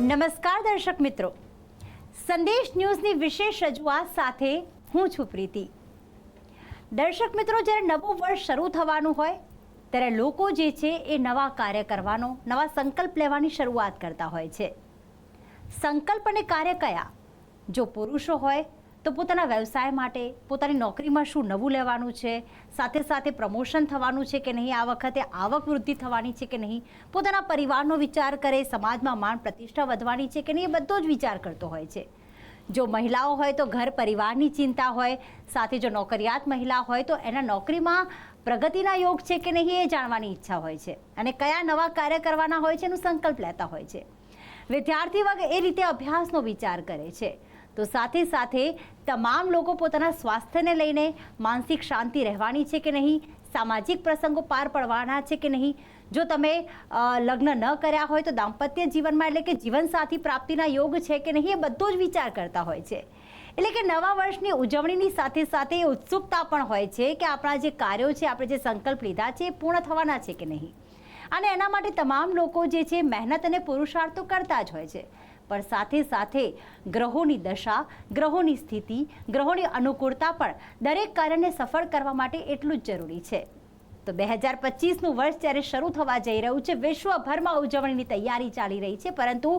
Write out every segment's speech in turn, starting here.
નમસ્કાર દર્શક મિત્રો, સંદેશ ન્યૂઝની વિશેષ રજૂઆત સાથે હું છું પ્રીતિ. દર્શક મિત્રો, જ્યારે નવું વર્ષ શરૂ થવાનું હોય ત્યારે લોકો જે છે એ નવા કાર્ય કરવાનો, નવા સંકલ્પ લેવાની શરૂઆત કરતા હોય છે. સંકલ્પ અને કાર્ય કયા? જો પુરુષો હોય તો પોતાના વ્યવસાય માટે, પોતાની નોકરીમાં શું નવું લેવાનું છે, સાથે સાથે પ્રમોશન થવાનું છે કે નહીં, આ વખતે આવક વૃદ્ધિ થવાની છે કે નહીં, પોતાના પરિવારનો વિચાર કરે, સમાજમાં માન પ્રતિષ્ઠા વધવાની છે કે નહીં, એ બધો જ વિચાર કરતો હોય છે. જો મહિલાઓ હોય તો ઘર પરિવારની ચિંતા હોય, સાથે જો નોકરિયાત મહિલા હોય તો એના નોકરીમાં પ્રગતિના યોગ છે કે નહીં એ જાણવાની ઈચ્છા હોય છે, અને કયા નવા કાર્ય કરવાના હોય છે એનો સંકલ્પ લેતા હોય છે. વિદ્યાર્થી વર્ગ એ રીતે અભ્યાસનો વિચાર કરે છે. તો સાથે સાથે તમામ લોકો પોતાના સ્વાસ્થ્યને લઈને માનસિક શાંતિ રહેવાની છે કે નહીં, સામાજિક પ્રસંગો પાર પડવાના છે કે નહીં, જો તમે લગ્ન ન કર્યા હોય તો દાંપત્ય જીવનમાં એટલે કે જીવનસાથી પ્રાપ્તિના યોગ છે કે નહીં, એ બધો જ વિચાર કરતા હોય છે. એટલે કે નવા વર્ષની ઉજવણીની સાથે સાથે એ ઉત્સુકતા પણ હોય છે કે આપણા જે કાર્યો છે, આપણે જે સંકલ્પ લીધા છે એ પૂર્ણ થવાના છે કે નહીં. અને એના માટે તમામ લોકો જે છે મહેનત અને પુરુષાર્થ તો કરતા જ હોય છે, પણ સાથે સાથે ગ્રહોની દશા, ગ્રહોની સ્થિતિ, ગ્રહોની અનુકૂળતા પણ દરેક કાર્યને સફળ કરવા માટે એટલું જ જરૂરી છે. તો 2025નું વર્ષ જ્યારે શરૂ થવા જઈ રહ્યું છે, વિશ્વભરમાં ઉજવણીની તૈયારી ચાલી રહી છે, પરંતુ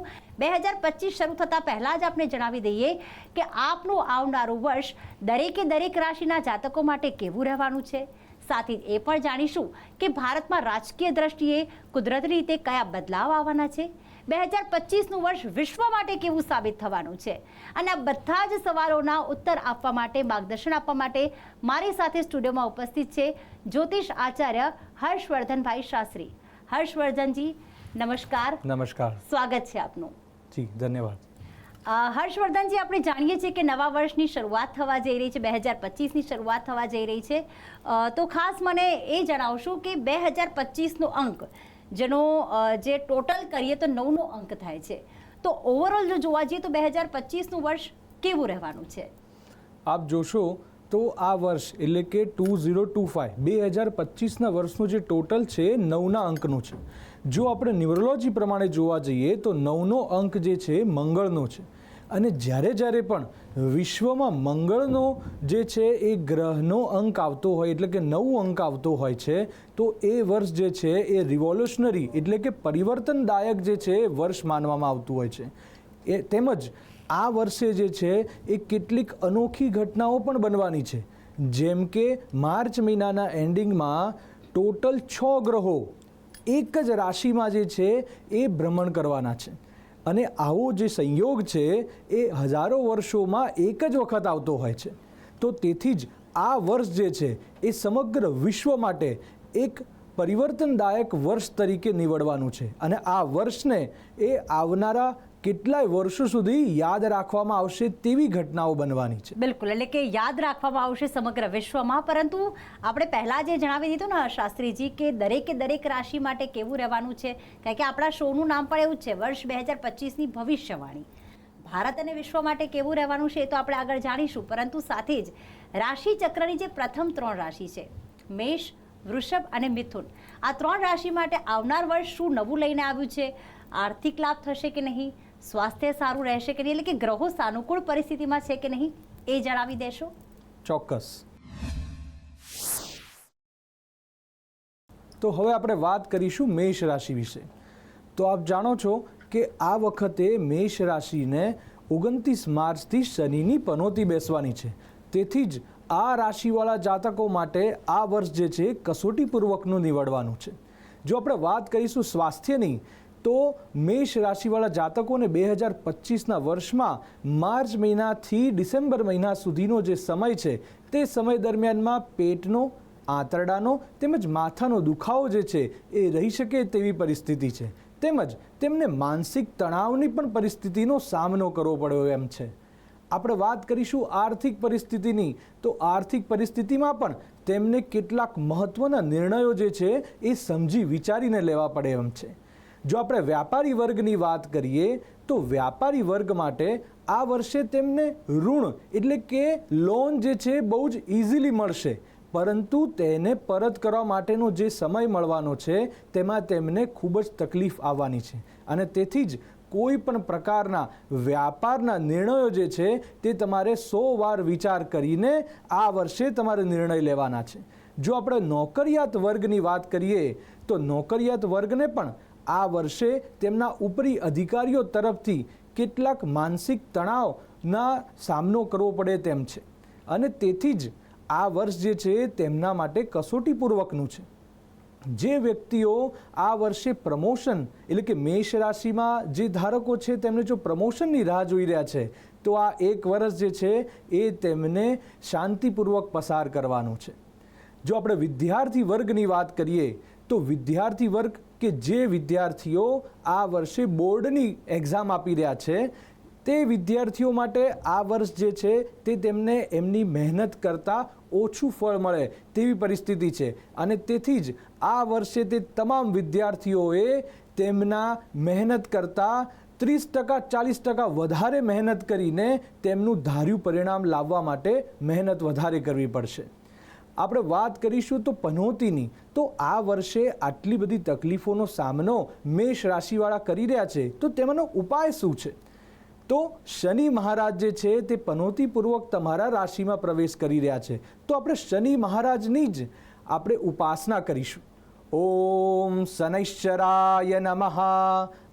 2025 શરૂ થતાં પહેલાં જ આપણે જણાવી દઈએ કે આપનું આવનારું વર્ષ દરેક રાશિના જાતકો માટે કેવું રહેવાનું છે. સાથે એ પણ જાણીશું કે ભારતમાં રાજકીય દ્રષ્ટિએ કુદરતી રીતે કયા બદલાવ આવવાના છે, 2025નું વર્ષ વિશ્વ માટે કેવું સાબિત થવાનું છે. અને આ બધા જ સવાલોના ઉત્તર આપવા માટે, માર્ગદર્શન આપવા માટે મારી સાથે સ્ટુડિયોમાં ઉપસ્થિત છે જ્યોતિષ આચાર્ય હર્ષવર્ધનભાઈ શાસ્ત્રી. હર્ષવર્ધનજી નમસ્કાર. નમસ્કાર, સ્વાગત છે આપનું. જી ધન્યવાદ. હર્ષવર્ધનજી, આપણે જાણીએ છીએ કે નવા વર્ષની શરૂઆત થવા જઈ રહી છે, 2025ની શરૂઆત થવા જઈ રહી છે, તો ખાસ મને એ જણાવશું કે 2025નો અંક જેનો જે ટોટલ કરીએ તો 9નો અંક થાય છે, તો ઓવરઓલ જો જોવા જઈએ તો 2025નું વર્ષ કેવું રહેવાનું છે? આપ જોશો તો આ વર્ષ એટલે કે 2025 2025ના વર્ષનું જે ટોટલ છે 9ના અંકનું છે. જો આપણે ન્યુમરોલોજી પ્રમાણે જોવા જઈએ તો 9નો અંક જે છે મંગળનો છે, અને જ્યારે પણ વિશ્વમાં મંગળનો જે છે એ ગ્રહનો અંક આવતો હોય, એટલે કે 9 અંક આવતો હોય છે, તો એ વર્ષ જે છે એ રિવોલ્યુશનરી એટલે કે પરિવર્તનદાયક જે છે એ વર્ષ માનવામાં આવતું હોય છે. એ તેમજ આ વર્ષે જે છે એ કેટલીક અનોખી ઘટનાઓ પણ બનવાની છે, જેમ કે માર્ચ મહિનાના એન્ડિંગમાં ટોટલ 6 ગ્રહો એક જ રાશિમાં જે છે એ ભ્રમણ કરવાના છે. અને આવો જે સંયોગ છે એ હજારો વર્ષોમાં એક જ વખત આવતો હોય છે. તો તેથી જ આ વર્ષ જે છે એ સમગ્ર વિશ્વ માટે એક પરિવર્તનદાયક વર્ષ તરીકે નીવડવાનું છે, અને આ વર્ષને એ આવનારા કેટલાય વર્ષો સુધી યાદ રાખવામાં આવશે તેવી ઘટનાઓ બનવાની છે. બિલકુલ, એટલે કે યાદ રાખવામાં આવશે સમગ્ર વિશ્વમાં. પરંતુ આપણે પહેલાં જે જણાવી દીધું ને શાસ્ત્રીજી કે દરેક રાશિ માટે કેવું રહેવાનું છે, કારણ કે આપણા શોનું નામ પણ એવું જ છે, વર્ષ 2025ની ભવિષ્યવાણી. ભારત અને વિશ્વ માટે કેવું રહેવાનું છે એ તો આપણે આગળ જાણીશું, પરંતુ સાથે જ રાશિ ચક્રની જે પ્રથમ 3 રાશિ છે, મેષ, વૃષભ અને મિથુન, આ 3 રાશિ માટે આવનાર વર્ષ શું નવું લઈને આવ્યું છે, આર્થિક લાભ થશે કે નહીં, સ્વાસ્થ્ય સારું રહેશે કે નહીં, એટલે કે ગ્રહો સાનુકૂળ પરિસ્થિતિમાં છે કે નહીં, એ જણાવી દેશો? ચોક્કસ. તો હવે આપણે વાત કરીશું મેષ રાશિ વિશે. તો આપ જાણો છો કે આ વખતે મેષ રાશિને 29 માર્ચથી શનિની પનોતી બેસવાની છે. તેથી જ આ રાશિવાળા જાતકો માટે આ વર્ષ જે છે કસોટીપૂર્વકનું નીવડવાનું છે. જો આપણે વાત કરીશું સ્વાસ્થ્યની, તો મેષ રાશિવાળા જાતકોને 2025ના વર્ષમાં માર્ચ મહિનાથી ડિસેમ્બર મહિના સુધીનો જે સમય છે તે સમય દરમિયાનમાં પેટનો, આંતરડાનો તેમજ માથાનો દુખાવો જે છે એ રહી શકે તેવી પરિસ્થિતિ છે. તેમજ તેમને માનસિક તણાવની પણ પરિસ્થિતિનો સામનો કરવો પડ્યો એમ છે. આપણે વાત કરીશું આર્થિક પરિસ્થિતિની, તો આર્થિક પરિસ્થિતિમાં પણ તેમને કેટલાક મહત્ત્વના નિર્ણયો જે છે એ સમજી વિચારીને લેવા પડે એમ છે. જો આપણે વ્યાપારી વર્ગની વાત કરીએ તો વ્યાપારી વર્ગ માટે આ વર્ષે તેમને ઋણ એટલે કે લોન જે છે બહુ જ ઇઝીલી મળશે, પરંતુ તેને પરત કરવા માટેનો જે સમય મળવાનો છે તેમાં તેમને ખૂબ જ તકલીફ આવવાની છે. અને તેથી જ કોઈ પણ પ્રકારના વ્યાપારના નિર્ણયો જે છે તે તમારે 100 વાર વિચાર કરીને આ વર્ષે તમારે નિર્ણય લેવાના છે. જો આપણે નોકરિયાત વર્ગની વાત કરીએ તો નોકરિયાત વર્ગને પણ આ વર્ષે તેમના ઉપરી અધિકારીઓ તરફથી કેટલાક માનસિક તણાવના સામનો કરવો પડે તેમ છે અને તેથી જ આ વર્ષ જે છે તેમના માટે કસોટીપૂર્વકનું છે. જે વ્યક્તિઓ આ વર્ષે પ્રમોશન એટલે કે મેષ રાશિમાં જે ધારકો છે તેમને જો પ્રમોશનની રાહ જોઈ રહ્યા છે તો આ એક વર્ષ જે છે એ તેમને શાંતિપૂર્વક પસાર કરવાનું છે. જો આપણે વિદ્યાર્થી વર્ગની વાત કરીએ તો વિદ્યાર્થી વર્ગ કે જે વિદ્યાર્થીઓ આ વર્ષે બોર્ડની એક્ઝામ આપી રહ્યા છે તે વિદ્યાર્થીઓ માટે આ વર્ષ જે છે તે તેમને એમની મહેનત કરતાં ઓછું ફળ મળે તેવી પરિસ્થિતિ છે અને તેથી જ આ વર્ષે તે તમામ વિદ્યાર્થીઓએ તેમના મહેનત કરતાં 30% 40% વધારે મહેનત કરીને તેમનું ધાર્યું પરિણામ લાવવા માટે મહેનત વધારે કરવી પડશે. આપણે વાત કરીશું તો પનોતીની, તો આ વર્ષે આટલી બધી તકલીફોનો સામનો મેષ રાશિવાળા કરી રહ્યા છે તો તેમાંનો ઉપાય શું છે? તો શનિ મહારાજ જે છે તે પનોતીપૂર્વક તમારા રાશિમાં પ્રવેશ કરી રહ્યા છે તો આપણે શનિ મહારાજની જ આપણે ઉપાસના કરીશું. ઓમ શનૈશ્ચરાય નમઃ.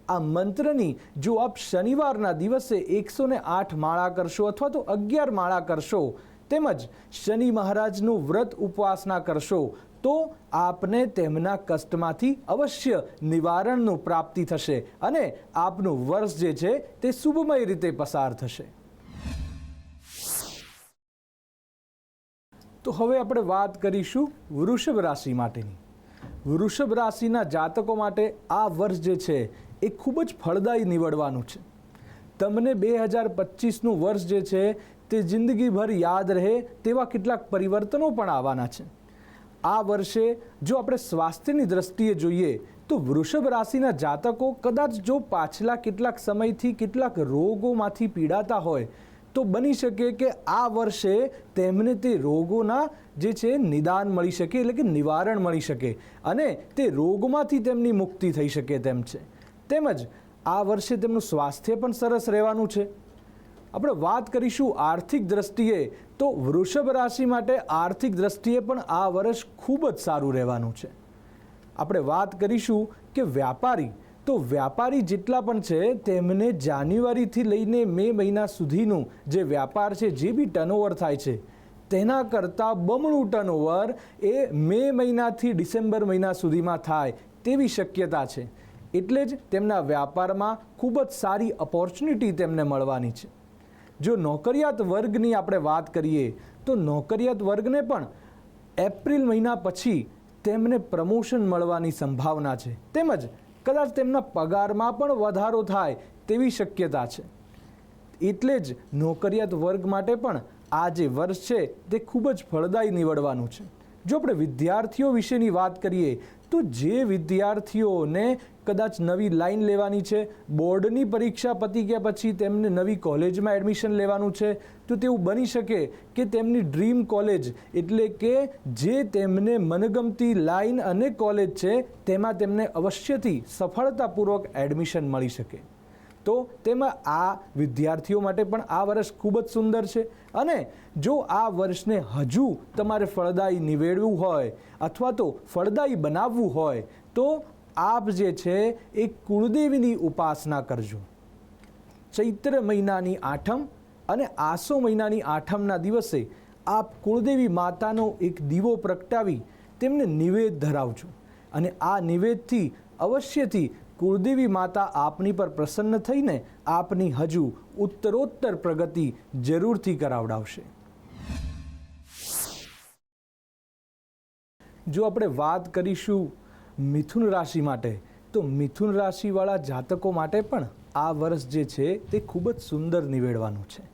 આ મંત્રની જો આપ શનિવારના દિવસે 108 માળા કરશો અથવા તો 11 માળા કરશો તેમજ શનિ મહારાજનું વ્રત ઉપાસના કરશો તો આપને તેમના કષ્ટમાંથી અવશ્ય નિવારણનું પ્રાપ્તિ થશે અને આપનું વર્ષ જે છે તે શુભમય રીતે પસાર થશે. તો હવે આપણે વાત કરીશું વૃષભ રાશિ માટેની. વૃષભ રાશિના જાતકો માટે આ વર્ષ જે છે એ ખૂબ જ ફળદાયી નીવડવાનું છે. તમને 2025નું વર્ષ જે છે તે જિંદગીભર યાદ રહે તેવા કેટલાક પરિવર્તનો પણ આવવાના છે. આ વર્ષે જો આપણે સ્વાસ્થ્યની દ્રષ્ટિએ જોઈએ તો વૃષભ રાશિના જાતકો કદાચ જો પાછલા કેટલાક સમયથી કેટલાક રોગોમાંથી પીડાતા હોય તો બની શકે કે આ વર્ષે તેમને તે રોગોના જે છે નિદાન મળી શકે એટલે કે નિવારણ મળી શકે અને તે રોગમાંથી તેમની મુક્તિ થઈ શકે તેમ છે. તેમજ આ વર્ષે તેમનું સ્વાસ્થ્ય પણ સરસ રહેવાનું છે. આપણે વાત કરીશું આર્થિક દ્રષ્ટિએ તો વૃષભ રાશિ માટે આર્થિક દ્રષ્ટિએ પણ આ વર્ષ ખૂબ જ સારું રહેવાનું છે. આપણે વાત કરીશું કે વ્યાપારી, તો વ્યાપારી જેટલા પણ છે તેમને જાન્યુઆરીથી લઈને મે મહિના સુધીનું જે વ્યાપાર છે જે બી ટર્નઓવર થાય છે તેના કરતાં બમણું ટર્નઓવર એ મે મહિનાથી ડિસેમ્બર મહિના સુધીમાં થાય તેવી શક્યતા છે. એટલે જ તેમના વ્યાપારમાં ખૂબ જ સારી ઓપોર્ચ્યુનિટી તેમને મળવાની છે. જો નોકરિયાત વર્ગની આપણે વાત કરીએ તો નોકરિયાત વર્ગને પણ એપ્રિલ મહિના પછી તેમને પ્રમોશન મળવાની સંભાવના છે તેમજ કદાચ તેમના પગારમાં પણ વધારો થાય તેવી શક્યતા છે. એટલે જ નોકરિયાત વર્ગ માટે પણ આ જે વર્ષ છે તે ખૂબ જ ફળદાયી નીવડવાનું છે. જો આપણે વિદ્યાર્થીઓ વિશેની વાત કરીએ તો જે વિદ્યાર્થીઓને કદાચ નવી લાઈન લેવાની છે, બોર્ડની પરીક્ષા પતી ગયા પછી તેમને નવી કોલેજમાં એડમિશન લેવાનું છે તો તેવું બની શકે કે તેમની ડ્રીમ કોલેજ એટલે કે જે તેમને મનગમતી લાઈન અને કોલેજ છે તેમાં તેમને અવશ્યથી સફળતાપૂર્વક એડમિશન મળી શકે. તો તેમાં આ વિદ્યાર્થીઓ માટે પણ આ વર્ષ ખૂબ જ સુંદર છે અને જો આ વર્ષને હજુ તમારે ફળદાયી નિવેડવું હોય અથવા તો ફળદાયી બનાવવું હોય તો આપ જે છે એ કુળદેવીની ઉપાસના કરજો. ચૈત્ર મહિનાની આઠમ અને આસો મહિનાની આઠમના દિવસે આપ કુળદેવી માતાનો એક દીવો પ્રગટાવી તેમને નિવેદ ધરાવજો અને આ નિવેદથી અવશ્યથી કુળદેવી માતા આપની પર પ્રસન્ન થઈને આપની હજુ ઉત્તરોત્તર પ્રગતિ જરૂરથી કરાવડાવશે. જો આપણે વાત કરીશું મિથુન રાશિ માટે તો મિથુન રાશિવાળા જાતકો માટે પણ આ વર્ષ જે છે તે ખૂબ જ સુંદર નીવડવાનું છે.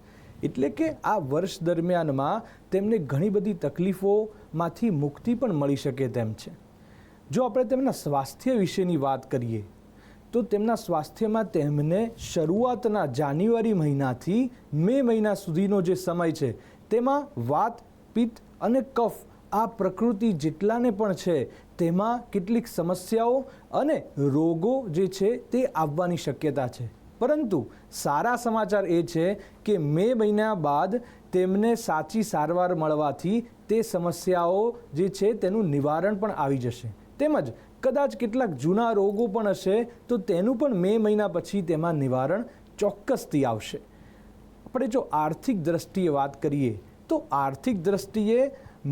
એટલે કે આ વર્ષ દરમિયાનમાં તેમને ઘણી બધી તકલીફોમાંથી મુક્તિ પણ મળી શકે તેમ છે. જો આપણે તેમના સ્વાસ્થ્ય વિશેની વાત કરીએ તો તેમના સ્વાસ્થ્યમાં તેમને શરૂઆતના જાન્યુઆરી મહિનાથી મે મહિના સુધીનો જે સમય છે તેમાં વાત, પિત્ત અને કફ આ પ્રકૃતિ જેટલાને પણ છે તેમાં કેટલીક સમસ્યાઓ અને રોગો જે છે તે આવવાની શક્યતા છે. પરંતુ સારા સમાચાર એ છે કે મે મહિના બાદ તેમને સાચી સારવાર મળવાથી તે સમસ્યાઓ જે છે તેનું નિવારણ પણ આવી જશે, તેમજ કદાચ કેટલાક જૂના રોગો પણ હશે તો તેનું પણ મે મહિના પછી તેમાં નિવારણ ચોક્કસથી આવશે. આપણે જો આર્થિક દ્રષ્ટિએ વાત કરીએ તો આર્થિક દ્રષ્ટિએ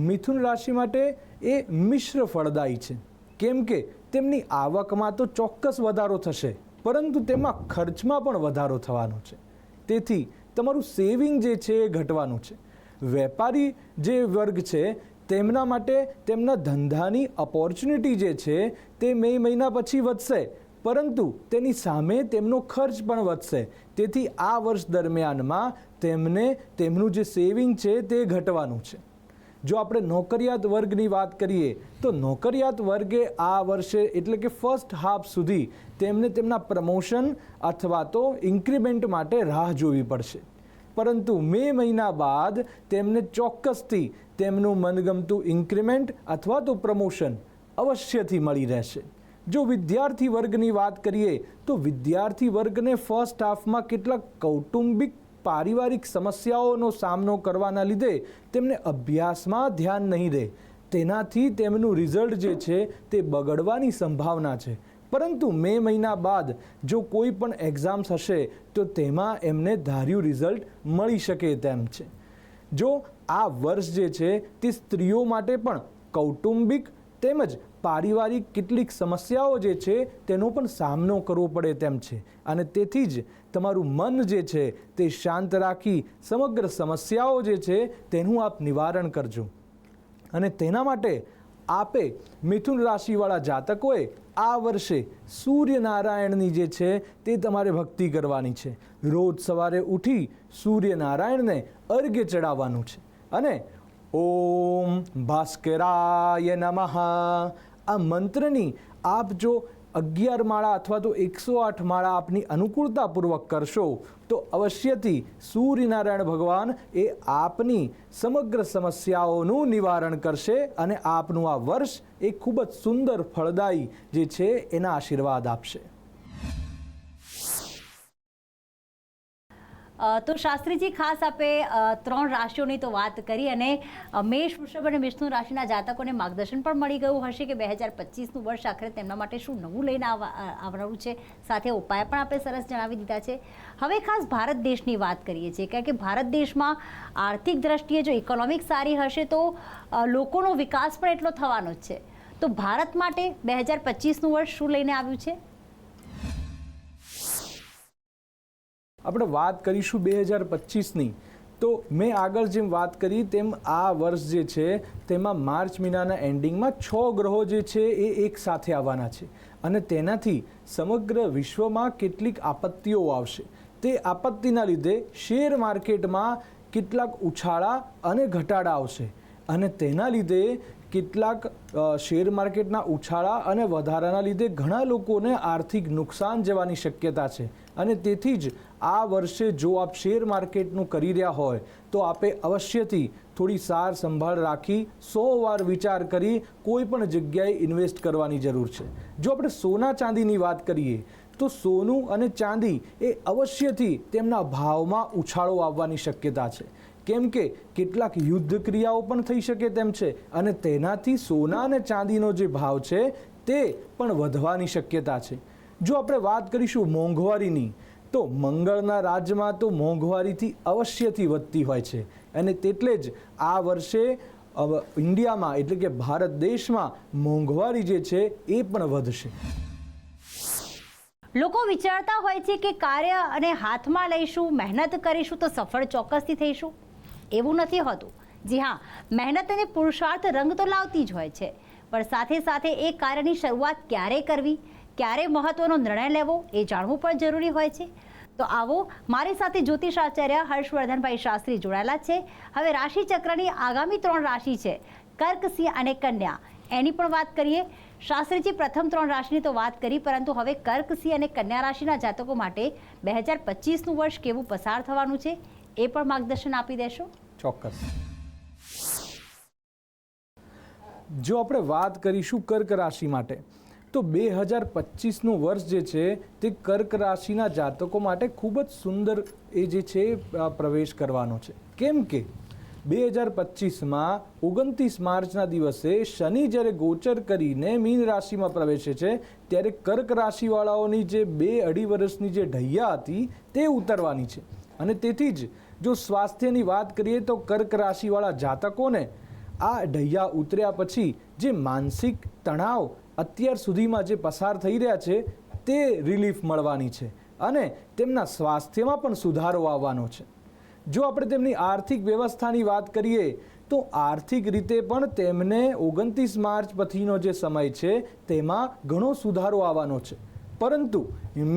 મિથુન રાશિ માટે એ મિશ્ર ફળદાયી છે, કેમ કે તેમની આવકમાં તો ચોક્કસ વધારો થશે, પરંતુ તેમાં ખર્ચમાં પણ વધારો થવાનો છે. તેથી તમારું સેવિંગ જે છે એ ઘટવાનું છે. વેપારી જે વર્ગ છે તેમના માટે તેમના ધંધાની ઓપોર્ચ્યુનિટી જે છે તે મે મહિના પછી વધશે, પરંતુ તેની સામે તેમનો ખર્ચ પણ વધશે. તેથી આ વર્ષ દરમિયાનમાં તેમને તેમનું જે સેવિંગ છે તે ઘટવાનું છે. જો આપણે નોકરિયાત વર્ગની વાત કરીએ તો નોકરિયાત વર્ગે આ વર્ષે એટલે કે ફર્સ્ટ હાફ સુધી તેમને તેમના પ્રમોશન અથવા તો ઇન્ક્રીમેન્ટ માટે રાહ જોવી પડશે, પરંતુ મે મહિના બાદ તેમને ચોક્કસથી તેમનું મનગમતું ઇન્ક્રીમેન્ટ અથવા તો પ્રમોશન અવશ્યથી મળી રહેશે. જો વિદ્યાર્થી વર્ગની વાત કરીએ તો વિદ્યાર્થી વર્ગને ફર્સ્ટ હાફમાં કેટલાક કૌટુંબિક પારિવારિક સમસ્યાઓનો સામનો કરવાના લીધે તેમને અભ્યાસમાં ધ્યાન નહીં રહે, તેનાથી તેમનું રિઝલ્ટ જે છે તે બગડવાની સંભાવના છે. પરંતુ મે મહિના બાદ જો કોઈ પણ એક્ઝામ્સ હશે તો તેમાં એમને ધાર્યું રિઝલ્ટ મળી શકે તેમ છે. જો આ વર્ષ જે છે તે સ્ત્રીઓ માટે પણ કૌટુંબિક તેમજ પારિવારિક કેટલીક સમસ્યાઓ જે છે તેનો પણ સામનો કરવો પડે તેમ છે, અને તેથી જ તમારું મન જે છે તે શાંત રાખી સમગ્ર સમસ્યાઓ જે છે તેનું આપ નિવારણ કરજો. અને તેના માટે આપે મિથુન રાશિવાળા જાતકોએ આ વર્ષે સૂર્યનારાયણની જે છે તે તમારે ભક્તિ કરવાની છે. રોજ સવારે ઉઠી સૂર્યનારાયણને અર્ઘ્ય ચડાવવાનું છે અને ઓમ ભાસ્કરાય નમઃ આ મંત્રની આપ જો 11 માળા અથવા તો 108 માળા આપની અનુકૂળતાપૂર્વક કરશો તો અવશ્યથી સૂર્યનારાયણ ભગવાન એ આપની સમગ્ર સમસ્યાઓનું નિવારણ કરશે અને આપનું આ વર્ષ એ ખૂબ જ સુંદર ફળદાયી જે છે એના આશીર્વાદ આપશે. તો શાસ્ત્રીજી ખાસ આપે 3 રાશિઓની તો વાત કરી અને મેષ, વૃષભ અને મિથુન રાશિના જાતકોને માર્ગદર્શન પણ મળી ગયું હશે કે 2025નું વર્ષ આખરે તેમના માટે શું નવું લઈને આવવાનું છે. સાથે ઉપાય પણ આપણે સરસ જણાવી દીધા છે. હવે ખાસ ભારત દેશની વાત કરીએ છીએ, કારણ કે ભારત દેશમાં આર્થિક દ્રષ્ટિએ જો ઇકોનોમિક સારી હશે તો લોકોનો વિકાસ પણ એટલો થવાનો જ છે. તો ભારત માટે 2025નું વર્ષ શું લઈને આવ્યું છે? આપણે વાત કરીશું 2025ની, તો મેં આગળ જેમ વાત કરી તેમ આ વર્ષ જે છે તેમાં માર્ચ મહિનાના એન્ડિંગમાં 6 ગ્રહો જે છે એ એક સાથે આવવાના છે અને તેનાથી સમગ્ર વિશ્વમાં કેટલીક આપત્તિઓ આવશે. તે આપત્તિના લીધે શેર માર્કેટમાં કેટલાક ઉછાળા અને ઘટાડા આવશે અને તેના લીધે કેટલાક શેર માર્કેટના ઉછાળા અને વધારાના લીધે ઘણા લોકોને આર્થિક નુકસાન જવાની શક્યતા છે. અને તેથી જ આ વર્ષે જો આપ શેર માર્કેટનું કરી રહ્યા હોય તો આપે અવશ્યથી થોડી સાર સંભાળ રાખી 100 વાર વિચાર કરી કોઈ પણ જગ્યાએ ઇન્વેસ્ટ કરવાની જરૂર છે. જો આપણે સોના ચાંદીની વાત કરીએ તો સોનું અને ચાંદી એ અવશ્યથી તેમના ભાવમાં ઉછાળો આવવાની શક્યતા છે, કેમ કે કેટલાક યુદ્ધ ક્રિયાઓ પણ થઈ શકે તેમ છે અને તેનાથી સોના અને ચાંદીનો જે ભાવ છે તે પણ વધવાની શક્યતા છે. જો આપણે વાત કરીશું મોંઘવારીની, તો મંગળના રાજ્યમાં તો મોંઘવારીથી અવશ્યથી વધતી હોય છે અને તેટલે જ આ વર્ષે ઇન્ડિયામાં એટલે કે ભારત દેશમાં મોંઘવારી જે છે એ પણ વધશે. લોકો વિચારતા હોય છે કે કાર્ય અને હાથમાં લઈશું, મહેનત કરીશું તો સફળ ચોક્કસથી થઈશું. એવું નથી હોતું. જી હા, મહેનત અને પુરુષાર્થ રંગ તો લાવતી જ હોય છે, પણ સાથે સાથે એ કાર્યની શરૂઆત ક્યારે કરવી, ક્યારે મહત્વનો નિર્ણય લેવો એ જાણવું પણ જરૂરી હોય છે. તો આવો મારી સાથે જ્યોતિષાચાર્ય હર્ષવર્ધનભાઈ શાસ્ત્રી જોડાયેલા છે. હવે રાશિ ચક્રની આગામી 3 રાશિ છે કર્ક, સિંહ અને કન્યા, એની પણ વાત કરીએ. શાસ્ત્રીજી પ્રથમ 3 રાશિની તો વાત કરી, પરંતુ હવે કર્ક, સિંહ અને કન્યા રાશિના જાતકો માટે 2025નું વર્ષ કેવું પસાર થવાનું છે એ પણ માર્ગદર્શન આપી દેશો? ચોક્કસ. જો આપણે વાત કરીશું કર્ક રાશિ માટે, તો 2025નું વર્ષ જે છે તે કર્ક રાશિના જાતકો માટે ખૂબ જ સુંદર એ જે છે પ્રવેશ કરવાનો છે. કેમ કે 2025માં 29 માર્ચના દિવસે શનિ જ્યારે ગોચર કરીને મીન રાશિમાં પ્રવેશે છે ત્યારે કર્ક રાશિવાળાઓની જે 2-2.5 વર્ષની જે ઢૈયા હતી તે ઉતરવાની છે. અને તેથી જ જો સ્વાસ્થ્યની વાત કરીએ તો કર્ક રાશિવાળા જાતકોને આ ઢૈયા ઉતર્યા પછી જે માનસિક તણાવ અત્યાર સુધીમાં જે પસાર થઈ રહ્યા છે તે રિલીફ મળવાની છે અને તેમના સ્વાસ્થ્યમાં પણ સુધારો આવવાનો છે. જો આપણે તેમની આર્થિક વ્યવસ્થાની વાત કરીએ તો આર્થિક રીતે પણ તેમને 29 માર્ચ પછીનો જે સમય છે તેમાં ઘણો સુધારો આવવાનો છે. પરંતુ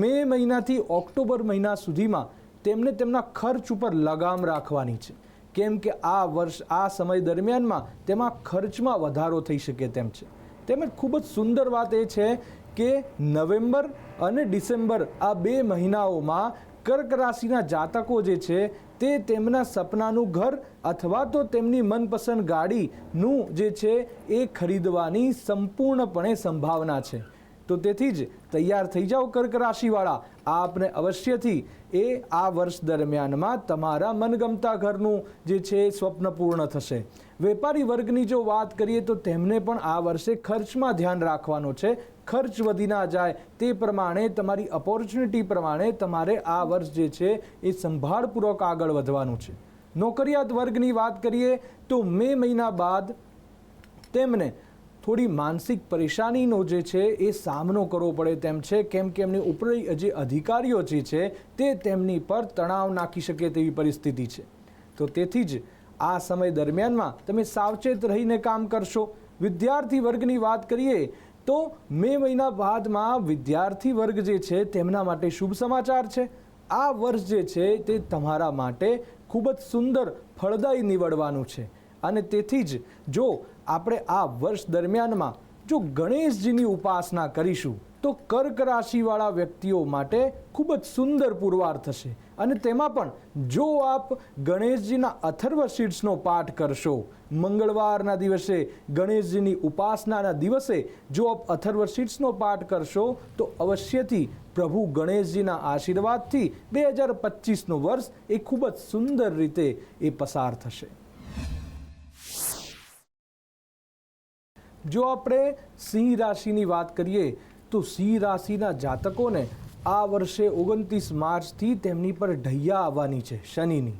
મે મહિનાથી ઓક્ટોબર મહિના સુધીમાં તેમને તેમના ખર્ચ ઉપર લગામ રાખવાની છે. કેમ કે આ વર્ષ આ સમય દરમિયાનમાં તેમાં ખર્ચમાં વધારો થઈ શકે તેમ છે. તેમજ ખૂબ જ સુંદર વાત એ છે કે નવેમ્બર અને ડિસેમ્બર આ 2 મહિનાઓમાં કર્ક રાશિના જાતકો જે છે તે તેમના સપનાનું ઘર અથવા તો તેમની મનપસંદ ગાડીનું જે છે એ ખરીદવાની સંપૂર્ણપણે સંભાવના છે. તો તેથી જ તૈયાર થઈ જાઓ કર્ક રાશિવાળા, આપને અવશ્યથી એ આ વર્ષ દરમિયાનમાં તમારા મનગમતા ઘરનું જે છે સ્વપ્ન પૂર્ણ થશે. વેપારી વર્ગની જો વાત કરીએ તો તેમને પણ આ વર્ષે ખર્ચમાં ધ્યાન રાખવાનો છે. ખર્ચ વધી ના જાય તે પ્રમાણે તમારી ઓપોર્ચ્યુનિટી પ્રમાણે તમારે આ વર્ષ જે છે એ સંભાળપૂર્વક આગળ વધવાનું છે. નોકરિયાત વર્ગની વાત કરીએ તો મે મહિના બાદ તેમને થોડી માનસિક પરેશાનીનો જે છે એ સામનો કરવો પડે તેમ છે. કેમ કે એમની ઉપરી જે અધિકારીઓ જે છે તે તેમની પર તણાવ નાખી શકે તેવી પરિસ્થિતિ છે. તો તેથી જ આ સમય દરમિયાનમાં તમે સાવચેત રહીને કામ કરશો. વિદ્યાર્થી વર્ગની વાત કરીએ તો મે મહિના બાદમાં વિદ્યાર્થી વર્ગ જે છે તેમના માટે શુભ સમાચાર છે. આ વર્ષ જે છે તે તમારા માટે ખૂબ જ સુંદર ફળદાયી નીવડવાનું છે. અને તેથી જ જો આપણે આ વર્ષ દરમિયાનમાં જો ગણેશજીની ઉપાસના કરીશું તો કર્ક રાશિવાળા વ્યક્તિઓ માટે ખૂબ જ સુંદર પુરવાર થશે. અને તેમાં પણ જો આપ ગણેશજીના અથર્વ શીર્ષનો પાઠ કરશો, મંગળવારના દિવસે ગણેશજીની ઉપાસનાના દિવસે જો આપ અથર્વ શીર્ષનો પાઠ કરશો તો અવશ્યથી પ્રભુ ગણેશજીના આશીર્વાદથી 2025નું વર્ષ એ ખૂબ જ સુંદર રીતે એ પસાર થશે. જો આપણે સિંહ રાશિની વાત કરીએ તો સિંહ રાશિના જાતકોને આ વર્ષે 29 માર્ચથી તેમની પર ઢૈયા આવવાની છે શનિની.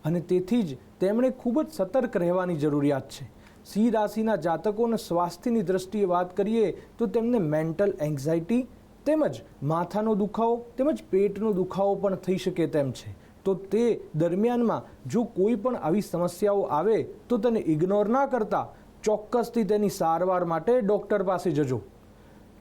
અને તેથી જ તેમણે ખૂબ જ સતર્ક રહેવાની જરૂરિયાત છે. સિંહ રાશિના જાતકોને સ્વાસ્થ્યની દ્રષ્ટિએ વાત કરીએ તો તેમને મેન્ટલ એન્ઝાયટી તેમજ માથાનો દુખાવો તેમજ પેટનો દુખાવો પણ થઈ શકે તેમ છે. તો તે દરમિયાનમાં જો કોઈ પણ આવી સમસ્યાઓ આવે તો તેને ઇગ્નોર ના કરતા ચોક્કસથી તેની સારવાર માટે ડૉક્ટર પાસે જજો.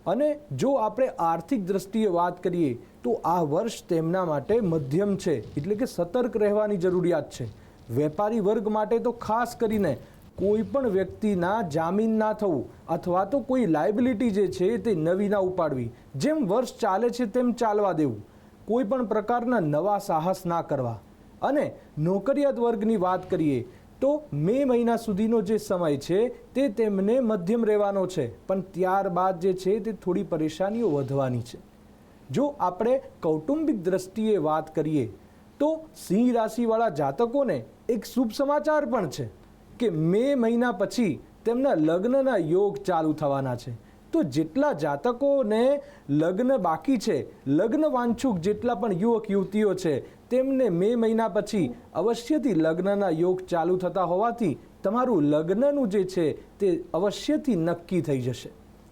અને જો આપણે આર્થિક દ્રષ્ટિએ વાત કરીએ તો આ વર્ષ તેમના માટે મધ્યમ છે, એટલે કે સતર્ક રહેવાની જરૂરિયાત છે. વેપારી વર્ગ માટે તો ખાસ કરીને કોઈ પણ વ્યક્તિના જામીન ના થવું અથવા તો કોઈ લાયબિલિટી જે છે તે નવી ના ઉપાડવી. જેમ વર્ષ ચાલે છે તેમ ચાલવા દેવું. કોઈ પણ પ્રકારના નવા સાહસ ના કરવા. અને નોકરિયાત વર્ગની વાત કરીએ તો મે મહિના સુધીનો જે સમય છે તે તેમને મધ્યમ રહેવાનો છે. પણ ત્યારબાદ જે છે તે થોડી પરેશાનીઓ વધવાની છે. જો આપણે કૌટુંબિક દ્રષ્ટિએ વાત કરીએ તો સિંહ રાશિવાળા જાતકોને એક શુભ સમાચાર પણ છે કે મે મહિના પછી તેમના લગ્નના યોગ ચાલુ થવાના છે. તો જેટલા જાતકોને લગ્ન બાકી છે, લગ્ન વાંછુક જેટલા પણ યુવક યુવતીઓ છે તેમને મે મહિના પછી અવશ્યથી લગ્નના યોગ ચાલુ થતા હોવાથી તમારું લગ્નનું જે છે તે અવશ્યથી નક્કી થઈ જશે.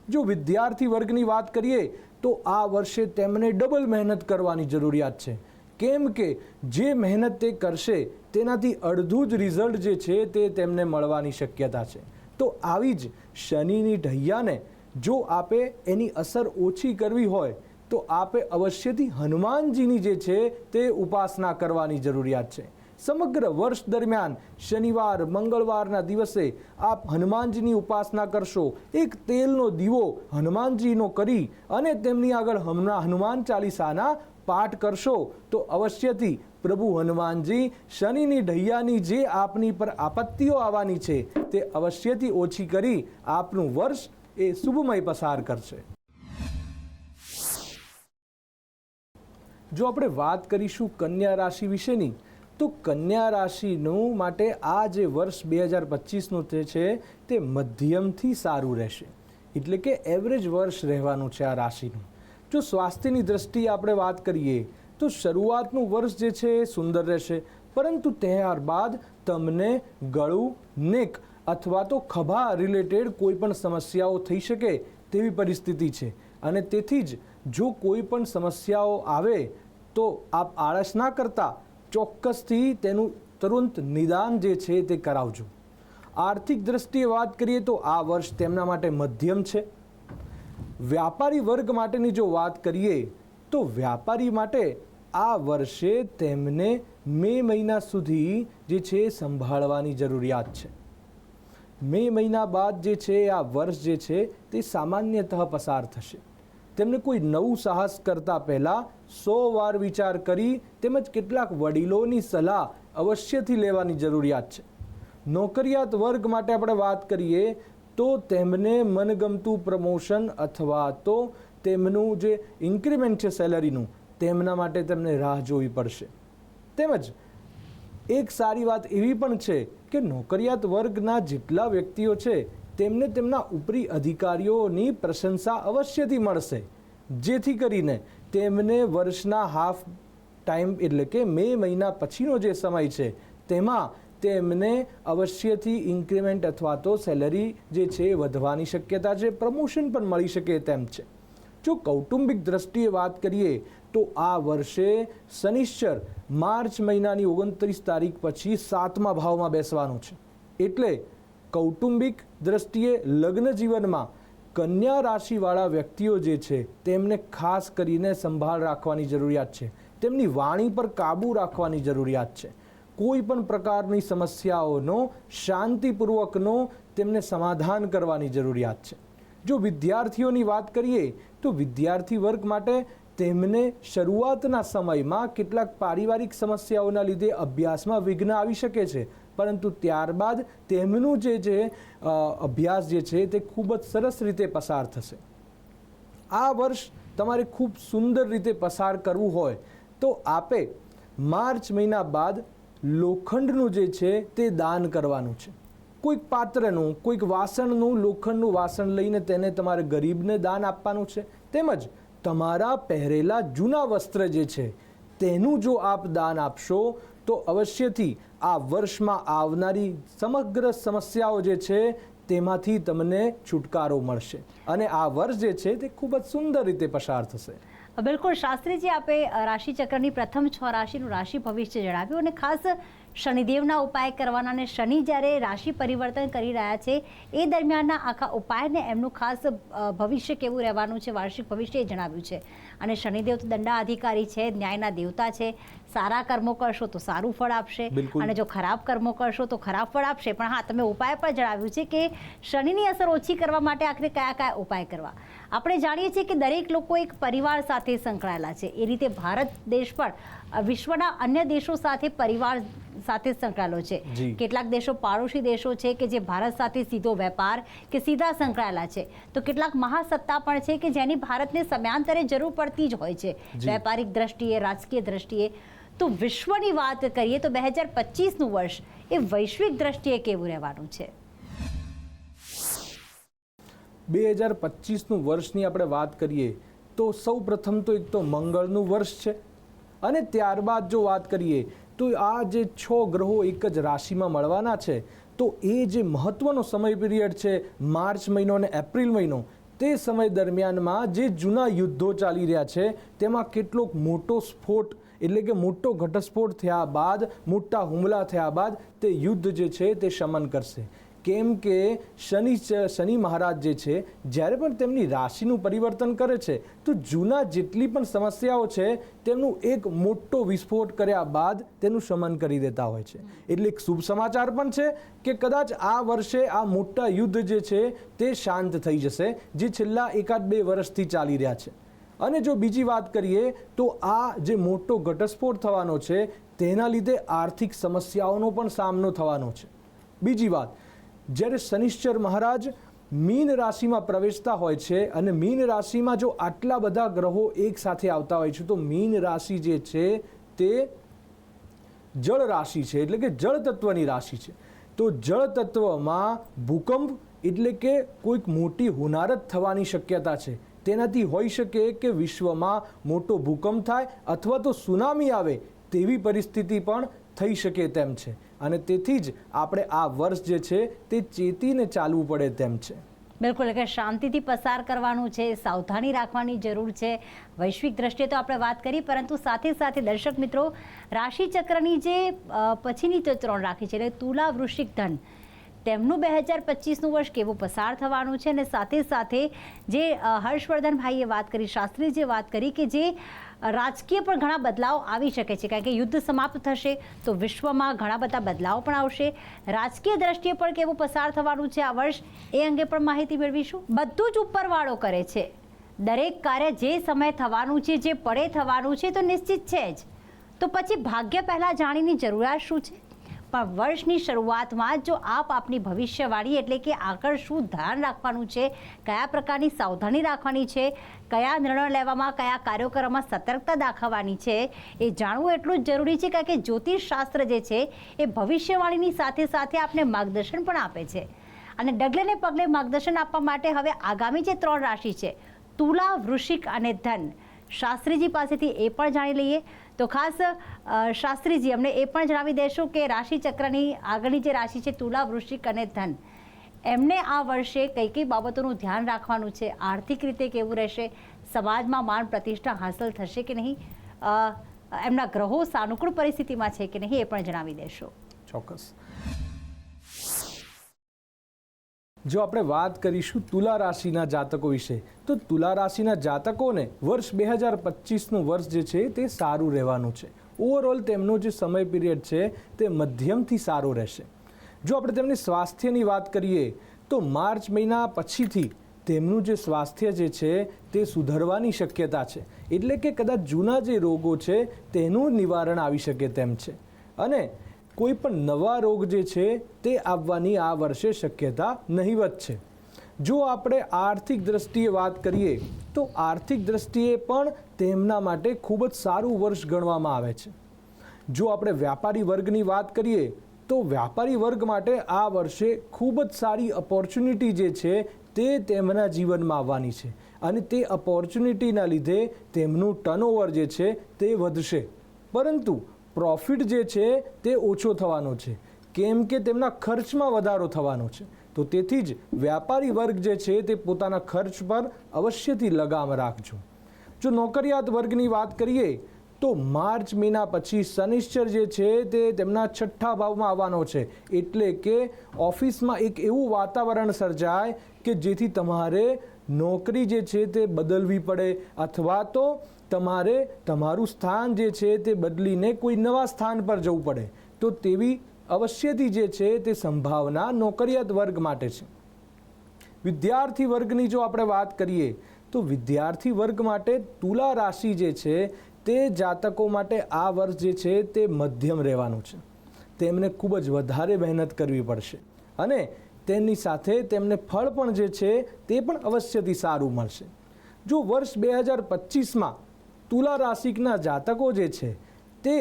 જો વિદ્યાર્થી વર્ગની વાત કરીએ તો આ વર્ષે તેમને ડબલ મહેનત કરવાની જરૂરિયાત છે. કેમ કે જે મહેનત તે કરશે તેનાથી અડધું જ રિઝલ્ટ જે છે તે તેમને મળવાની શક્યતા છે. તો આવી જ શનિની ઢૈયાને જો આપે એની અસર ઓછી કરવી હોય તો આપે અવશ્યથી હનુમાનજીની જે છે તે ઉપાસના કરવાની જરૂરિયાત છે. સમગ્ર વર્ષ દરમિયાન શનિવાર મંગળવારના દિવસે આપ હનુમાનજીની ઉપાસના કરશો, એક તેલનો દીવો હનુમાનજીનો કરી અને તેમની આગળ હનુમાન ચાલીસાના પાઠ કરશો તો અવશ્યથી પ્રભુ હનુમાનજી શનિની ઢૈયાની જે આપની પર આપત્તિઓ આવવાની છે તે અવશ્યથી ઓછી કરી આપનું વર્ષ એ શુભમય પસાર કરશે. જો આપણે વાત કરીશું કન્યા રાશિ વિશેની, તો કન્યા રાશિનું માટે આ જે વર્ષ 2025નું છે તે મધ્યમથી સારું રહેશે, એટલે કે એવરેજ વર્ષ રહેવાનું છે આ રાશિનું. જો સ્વાસ્થ્યની દ્રષ્ટિએ આપણે વાત કરીએ તો શરૂઆતનું વર્ષ જે છે એ સુંદર રહેશે, પરંતુ ત્યારબાદ તમને ગળું, નેક અથવા તો ખભા રિલેટેડ કોઈ પણ સમસ્યાઓ થઈ શકે તેવી પરિસ્થિતિ છે. અને તેથી જ જો કોઈ પણ સમસ્યાઓ આવે તો આપ આળસ ના કરતા ચોક્કસથી તેનું તુરંત નિદાન જે છે તે કરાવજો. આર્થિક દ્રષ્ટિએ વાત કરીએ તો આ વર્ષ તેમના માટે મધ્યમ છે. વ્યાપારી વર્ગ માટેની જો વાત કરીએ તો વ્યાપારી માટે આ વર્ષે તેમને મે મહિના સુધી જે છે સંભાળવાની જરૂરિયાત છે. મે મહિના બાદ જે છે આ વર્ષ જે છે તે સામાન્યતઃ પસાર થશે. તેમને કોઈ નવું સાહસ કરતા પહેલાં 100 વાર વિચાર કરી તેમજ કેટલાક વડીલોની સલાહ અવશ્યથી લેવાની જરૂરિયાત છે. નોકરિયાત વર્ગ માટે આપણે વાત કરીએ તો તેમને મનગમતું પ્રમોશન અથવા તો તેમનું જે ઇન્ક્રીમેન્ટ છે સેલરીનું, તેમના માટે તેમને રાહ જોવી પડશે. તેમજ એક સારી વાત એવી પણ છે કે નોકરિયાત વર્ગના જેટલા વ્યક્તિઓ છે તેમને તેમના ઉપરી અધિકારીઓની પ્રશંસા અવશ્યથી મળશે, જેથી કરીને તેમને વર્ષના હાફ ટાઈમ એટલે કે મે મહિના પછીનો જે સમય છે તેમાં તેમને અવશ્યથી ઇન્ક્રીમેન્ટ અથવા તો સેલરી જે છે વધવાની શક્યતા છે, પ્રમોશન પણ મળી શકે તેમ છે. જો કૌટુંબિક દ્રષ્ટિએ વાત કરીએ તો આ વર્ષે શનિશ્ચર માર્ચ મહિનાની 29 તારીખ પછી 7મા ભાવમાં બેસવાનું છે. એટલે કૌટુંબિક દ્રષ્ટિએ લગ્ન જીવનમાં કન્યા રાશિવાળા વ્યક્તિઓ જે છે તેમને ખાસ કરીને સંભાળ રાખવાની જરૂરિયાત છે. તેમની વાણી પર કાબૂ રાખવાની જરૂરિયાત છે. કોઈ પણ પ્રકારની સમસ્યાઓનો શાંતિપૂર્વકનો તેમને સમાધાન કરવાની જરૂરિયાત છે. જો વિદ્યાર્થીઓની વાત કરીએ તો વિદ્યાર્થી વર્ગ માટે તેમને શરૂઆતના સમયમાં કેટલાક પારિવારિક સમસ્યાઓના લીધે અભ્યાસમાં વિઘ્ન આવી શકે છે, પરંતુ ત્યારબાદ તેમનું જે અભ્યાસ જે છે તે ખૂબ જ સરસ રીતે પસાર થશે. આ વર્ષ તમારે ખૂબ સુંદર રીતે પસાર કરવું હોય તો આપે માર્ચ મહિના બાદ લોખંડનું જે છે તે દાન કરવાનું છે. કોઈક પાત્રનું, કોઈક વાસણનું, લોખંડનું વાસણ લઈને તેને તમારે ગરીબને દાન આપવાનું છે. તેમજ તમારા પહેરેલા જૂના વસ્ત્ર જે છે તેનું જો આપ દાન આપશો તો અવશ્યથી આ વર્ષમાં આવનારી સમગ્ર સમસ્યાઓ જે છે તેમાંથી તમને છુટકારો મળશે અને આ વર્ષ જે છે તે ખૂબ જ સુંદર રીતે પસાર થશે. બિલકુલ શાસ્ત્રીજી, આપે રાશિચક્રની પ્રથમ 6 રાશિનું રાશિ ભવિષ્ય જણાવ્યું અને ખાસ શનિદેવના ઉપાય કરવાના, અને શનિ જ્યારે રાશિ પરિવર્તન કરી રહ્યા છે એ દરમિયાનના આખા ઉપાયને એમનું ખાસ ભવિષ્ય કેવું રહેવાનું છે, વાર્ષિક ભવિષ્ય એ જણાવ્યું છે. અને શનિદેવ તો દંડાધિકારી છે, ન્યાયના દેવતા છે. સારા કર્મો કરશો તો સારું ફળ આપશે અને જો ખરાબ કર્મો કરશો તો ખરાબ ફળ આપશે. પણ હા, તમે ઉપાય પણ જણાવ્યું છે કે શનિની અસર ઓછી કરવા માટે આખરે કયા કયા ઉપાય કરવા. આપણે જાણીએ છીએ કે દરેક લોકો એક પરિવાર સાથે સંકળાયેલા છે. એ રીતે ભારત દેશ પણ વિશ્વના અન્ય દેશો સાથે પરિવાર સાથે સંકળાયેલો છે. કેટલાક દેશો પાડોશી દેશો છે કે જે ભારત સાથે સીધો વેપાર કે સીધા સંકળાયેલા છે, તો કેટલાક મહાસત્તા પણ છે કે જેની ભારતને સમયાંતરે જરૂર પડતી જ હોય છે વેપારિક દ્રષ્ટિએ, રાજકીય દ્રષ્ટિએ. તો વિશ્વની વાત કરીએ તો 2025નું વર્ષ એ વૈશ્વિક દ્રષ્ટિએ કેવું રહેવાનું છે? 2025નું વર્ષની આપણે વાત કરીએ તો સૌ પ્રથમ તો એક તો મંગળનું વર્ષ છે અને ત્યારબાદ જો વાત કરીએ તો આ જે 6 ગ્રહો એક જ રાશિમાં મળવાના છે, તો એ જે મહત્વનો સમય પીરિયડ છે માર્ચ મહિનો અને એપ્રિલ મહિનો, તે સમય દરમિયાનમાં જે જૂના યુદ્ધો ચાલી રહ્યા છે તેમાં કેટલોક મોટો સ્ફોટ એટલે કે મોટો ઘટસ્ફોટ થયા બાદ, મોટા હુમલા થયા બાદ તે યુદ્ધ જે છે તે શમન કરશે. કેમ કે શનિ મહારાજ જે છે જ્યારે પણ તેમની રાશિનું પરિવર્તન કરે છે તો જૂના જેટલી પણ સમસ્યાઓ છે તેમનું એક મોટો વિસ્ફોટ કર્યા બાદ તેનું શમન કરી દેતા હોય છે. એટલે એક શુભ સમાચાર પણ છે કે કદાચ આ વર્ષે આ મોટા યુદ્ધ જે છે તે શાંત થઈ જશે, જે છેલ્લા 1-2 વર્ષથી ચાલી રહ્યા છે. અને જો બીજી વાત કરીએ તો આ જે મોટો ઘટસ્ફોટ થવાનો છે તેના લીધે આર્થિક સમસ્યાઓનો પણ સામનો થવાનો છે. બીજી વાત, જ્યારે શનિશ્ચર મહારાજ મીન રાશિમાં પ્રવેશતા હોય છે અને મીન રાશિમાં જો આટલા બધા ગ્રહો એક સાથે આવતા હોય છે તો મીન રાશિ જે છે તે જળ રાશિ છે, એટલે કે જળ તત્વની રાશિ છે. તો જળ તત્વમાં ભૂકંપ એટલે કે કોઈક મોટી હોનારત થવાની શક્યતા છે. તેનાથી હોઈ શકે કે વિશ્વમાં મોટો ભૂકંપ થાય અથવા તો સુનામી આવે તેવી પરિસ્થિતિ પણ થઈ શકે તેમ છે. અને તેથી જ આપણે આ વર્ષ જે છે તે ચેતીને ચાલવું પડે તેમ છે. બિલકુલ, કે શાંતિથી પસાર કરવાનું છે, સાવધાની રાખવાની જરૂર છે. વૈશ્વિક દ્રષ્ટિએ તો આપણે વાત કરી, પરંતુ સાથે સાથે દર્શક મિત્રો, રાશિચક્રની જે પછીની જે 3 રાશિ છે એટલે તુલા, વૃશ્ચિક, ધન, તેમનું 2025નું વર્ષ કેવું પસાર થવાનું છે. અને સાથે સાથે જે હર્ષવર્ધનભાઈએ વાત કરી, શાસ્ત્રીજીએ વાત કરી કે જે રાજકીય પણ ઘણા બદલાવ આવી શકે છે, કારણ કે યુદ્ધ સમાપ્ત થશે તો વિશ્વમાં ઘણા બધા બદલાવ પણ આવશે. રાજકીય દ્રષ્ટિએ પણ કેવું પસાર થવાનું છે આ વર્ષ, એ અંગે પણ માહિતી મેળવીશું. બધું જ ઉપરવાળો કરે છે. દરેક કાર્ય જે સમય થવાનું છે, જે પડે થવાનું છે તો નિશ્ચિત છે જ. તો પછી ભાગ્ય પહેલાં જાણીની જરૂરિયાત શું છે? પણ વર્ષની શરૂઆતમાં જો આપની ભવિષ્યવાણી એટલે કે આગળ શું ધ્યાન રાખવાનું છે, કયા પ્રકારની સાવધાની રાખવાની છે, કયા નિર્ણય લેવામાં, કયા કાર્યો કરવામાં સતર્કતા દાખવવાની છે, એ જાણવું એટલું જ જરૂરી છે. કારણ કે જ્યોતિષ શાસ્ત્ર જે છે એ ભવિષ્યવાણીની સાથે સાથે આપને માર્ગદર્શન પણ આપે છે. અને ડગલે ને પગલે માર્ગદર્શન આપવા માટે હવે આગામી જે 3 રાશિ છે, તુલા, વૃશ્ચિક અને ધન, શાસ્ત્રીજી પાસેથી એ પણ જાણી લઈએ. તો ખાસ શાસ્ત્રીજી અમને એ પણ જણાવી દેશો કે રાશિચક્રની આગળની જે રાશિ છે તુલા, વૃશ્ચિક અને ધન, એમને આ વર્ષે કઈ કઈ બાબતોનું ધ્યાન રાખવાનું છે, આર્થિક રીતે કેવું રહેશે, સમાજમાં માન પ્રતિષ્ઠા હાંસલ થશે કે નહીં, એમના ગ્રહો સાનુકૂળ પરિસ્થિતિમાં છે કે નહીં, એ પણ જણાવી દેશો. ચોક્કસ. જો આપણે વાત કરીશું તુલા રાશિના જાતકો વિશે, તો તુલા રાશિના જાતકોને વર્ષ 2025નું વર્ષ જે છે તે સારું રહેવાનું છે. ઓવરઓલ તેમનો જે સમય પીરિયડ છે તે મધ્યમથી સારો રહેશે. જો આપણે તેમની સ્વાસ્થ્યની વાત કરીએ તો માર્ચ મહિના પછીથી તેમનું જે સ્વાસ્થ્ય જે છે તે સુધરવાની શક્યતા છે. એટલે કે કદાચ જૂના જે રોગો છે તેનું નિવારણ આવી શકે તેમ છે. અને કોઈ પણ નવા રોગ જે છે તે આવવાની આ વર્ષે શક્યતા નહીવત છે. જો આપણે આર્થિક દ્રષ્ટિએ વાત કરીએ તો આર્થિક દ્રષ્ટિએ પણ તેમના માટે ખૂબ જ સારું વર્ષ ગણવામાં આવે છે. જો આપણે વ્યાપારી વર્ગની વાત કરીએ તો વ્યાપારી વર્ગ માટે આ વર્ષે ખૂબ જ સારી ઓપોર્ચ્યુનિટી જે છે તે તેમના જીવનમાં આવવાની છે. અને તે ઓપોર્ચ્યુનિટીના લીધે તેમનું ટર્નઓવર જે છે તે વધશે, પરંતુ પ્રોફિટ જે છે તે ઓછો થવાનો છે, કેમ કે તેમના ખર્ચમાં વધારો થવાનો છે. તો તેથી જ વ્યાપારી વર્ગ જે છે તે પોતાના ખર્ચ પર અવશ્યથી લગામ રાખજો. જો નોકરિયાત વર્ગની વાત કરીએ તો માર્ચ મહિના પછી શનિશ્ચર જે છે તે તેમના 6ઠ્ઠા ભાવમાં આવવાનો છે. એટલે કે ઓફિસમાં એક એવું વાતાવરણ સર્જાય કે જેથી તમારે નોકરી જે છે તે બદલવી પડે, અથવા તો તમારે તમારું સ્થાન જે છે તે બદલીને કોઈ નવા સ્થાન પર જવું પડે. તો તેવી અવશ્યથી જે છે તે સંભાવના નોકરિયાત વર્ગ માટે છે. વિદ્યાર્થી વર્ગની જો આપણે વાત કરીએ તો વિદ્યાર્થી વર્ગ માટે તુલા રાશિ જે છે તે જાતકો માટે આ વર્ષ જે છે તે મધ્યમ રહેવાનું છે. તેમને ખૂબ જ વધારે મહેનત કરવી પડશે અને તેની સાથે તેમને ફળ પણ જે છે તે પણ અવશ્યથી સારું મળશે. જો વર્ષ 2025માં તુલા રાશિના જાતકો જે છે તે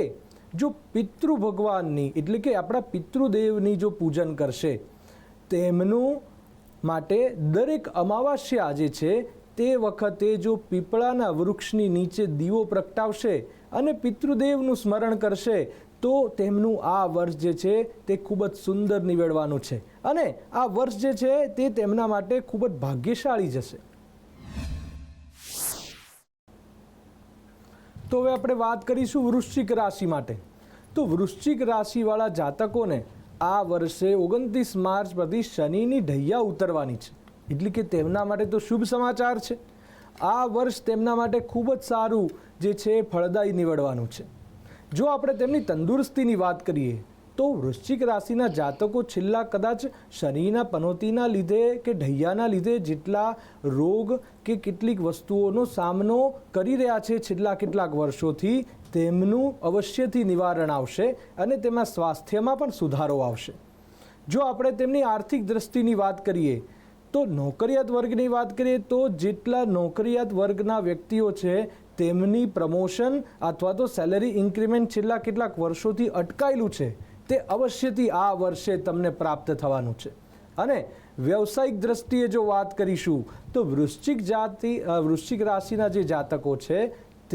જો પિતૃ ભગવાનની એટલે કે આપણા પિતૃદેવની જો પૂજન કરશે, તેમનું માટે દરેક અમાવાસ્યા જે છે તે વખતે જો પીપળાના વૃક્ષની નીચે દીવો પ્રગટાવશે અને પિતૃદેવનું સ્મરણ કરશે તો તેમનું આ વર્ષ જે છે તે ખૂબ જ સુંદર નીવડવાનું છે. અને આ વર્ષ જે છે તે તેમના માટે ખૂબ જ ભાગ્યશાળી જશે. તો હવે આપણે વાત કરીશું વૃશ્ચિક રાશિ માટે. તો વૃશ્ચિક રાશિવાળા જાતકોને આ વર્ષે 29 માર્ચ પછી શનિની ઢૈયા ઉતરવાની છે. એટલે કે તેમના માટે તો શુભ સમાચાર છે. આ વર્ષ તેમના માટે ખૂબ જ સારું જે છે ફળદાયી નીવડવાનું છે. જો આપણે તેમની તંદુરસ્તીની વાત કરીએ તો વૃશ્ચિક રાશિના જાતકો છેલ્લા કદાચ શનિના પનોતીના લીધે કે ઢૈયાના લીધે જેટલા રોગ કે કેટલીક વસ્તુઓનો સામનો કરી રહ્યા છે છેલ્લા કેટલાક વર્ષોથી, તેમનું અવશ્યથી નિવારણ આવશે અને તેમના સ્વાસ્થ્યમાં પણ સુધારો આવશે. જો આપણે તેમની આર્થિક દ્રષ્ટિની વાત કરીએ તો નોકરિયાત વર્ગની વાત કરીએ તો જેટલા નોકરિયાત વર્ગના વ્યક્તિઓ છે તેમની પ્રમોશન અથવા તો સેલરી ઇન્ક્રીમેન્ટ છેલ્લા કેટલાક વર્ષોથી અટકાયેલું છે તે અવશ્યથી આ વર્ષે તમને પ્રાપ્ત થવાનું છે. અને વ્યવસાયિક દ્રષ્ટિએ જો વાત કરીશું તો વૃશ્ચિક રાશિના જે જાતકો છે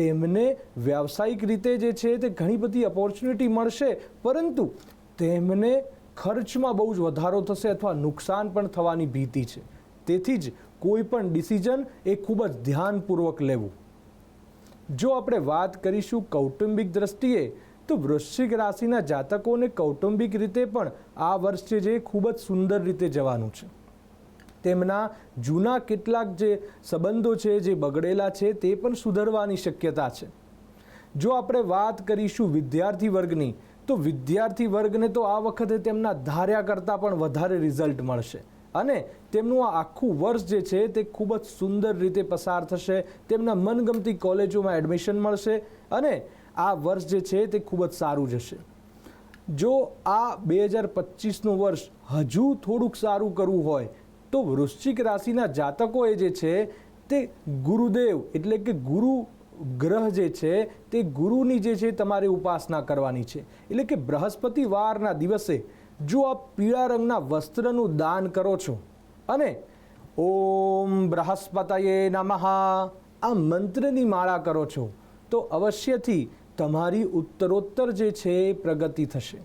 તેમને વ્યવસાયિક રીતે જે છે તે ઘણી બધી ઓપોર્ચ્યુનિટી મળશે, પરંતુ તેમને ખર્ચમાં બહુ જ વધારો થશે અથવા નુકસાન પણ થવાની ભીતિ છે. તેથી જ કોઈ પણ ડિસિઝન એ ખૂબ જ ધ્યાનપૂર્વક લેવું. જો આપણે વાત કરીશું કૌટુંબિક દ્રષ્ટિએ તો વૃશ્ચિક રાશિના જાતકોને કૌટુંબિક રીતે પણ આ વર્ષે જે ખૂબ જ સુંદર રીતે જવાનું છે. તેમના જૂના કેટલાક જે સંબંધો છે જે બગડેલા છે તે પણ સુધરવાની શક્યતા છે. જો આપણે વાત કરીશું વિદ્યાર્થી વર્ગની તો વિદ્યાર્થી વર્ગને તો આ વખતે તેમના ધાર્યા કરતાં પણ વધારે રિઝલ્ટ મળશે અને તેમનું આ આખું વર્ષ જે છે તે ખૂબ જ સુંદર રીતે પસાર થશે. તેમના મનગમતી કોલેજોમાં એડમિશન મળશે અને આ વર્ષ જે છે તે ખૂબ જ સારું જશે. જો આ 2025નું વર્ષ હજુ થોડુંક સારું કરવું હોય તો વૃશ્ચિક રાશિના જાતકોએ જે છે તે ગુરુદેવ એટલે કે ગુરુ ગ્રહ જે છે તે ગુરુની જે છે તમારે ઉપાસના કરવાની છે. એટલે કે બૃહસ્પતિવારના દિવસે જો આપ પીળા રંગના વસ્ત્રનું દાન કરો છો અને ઓમ બૃહસ્પતયે નમઃ આ મંત્રની માળા કરો છો તો અવશ્યથી તમારી ઉત્તરોત્તર જે છે એ પ્રગતિ થશે.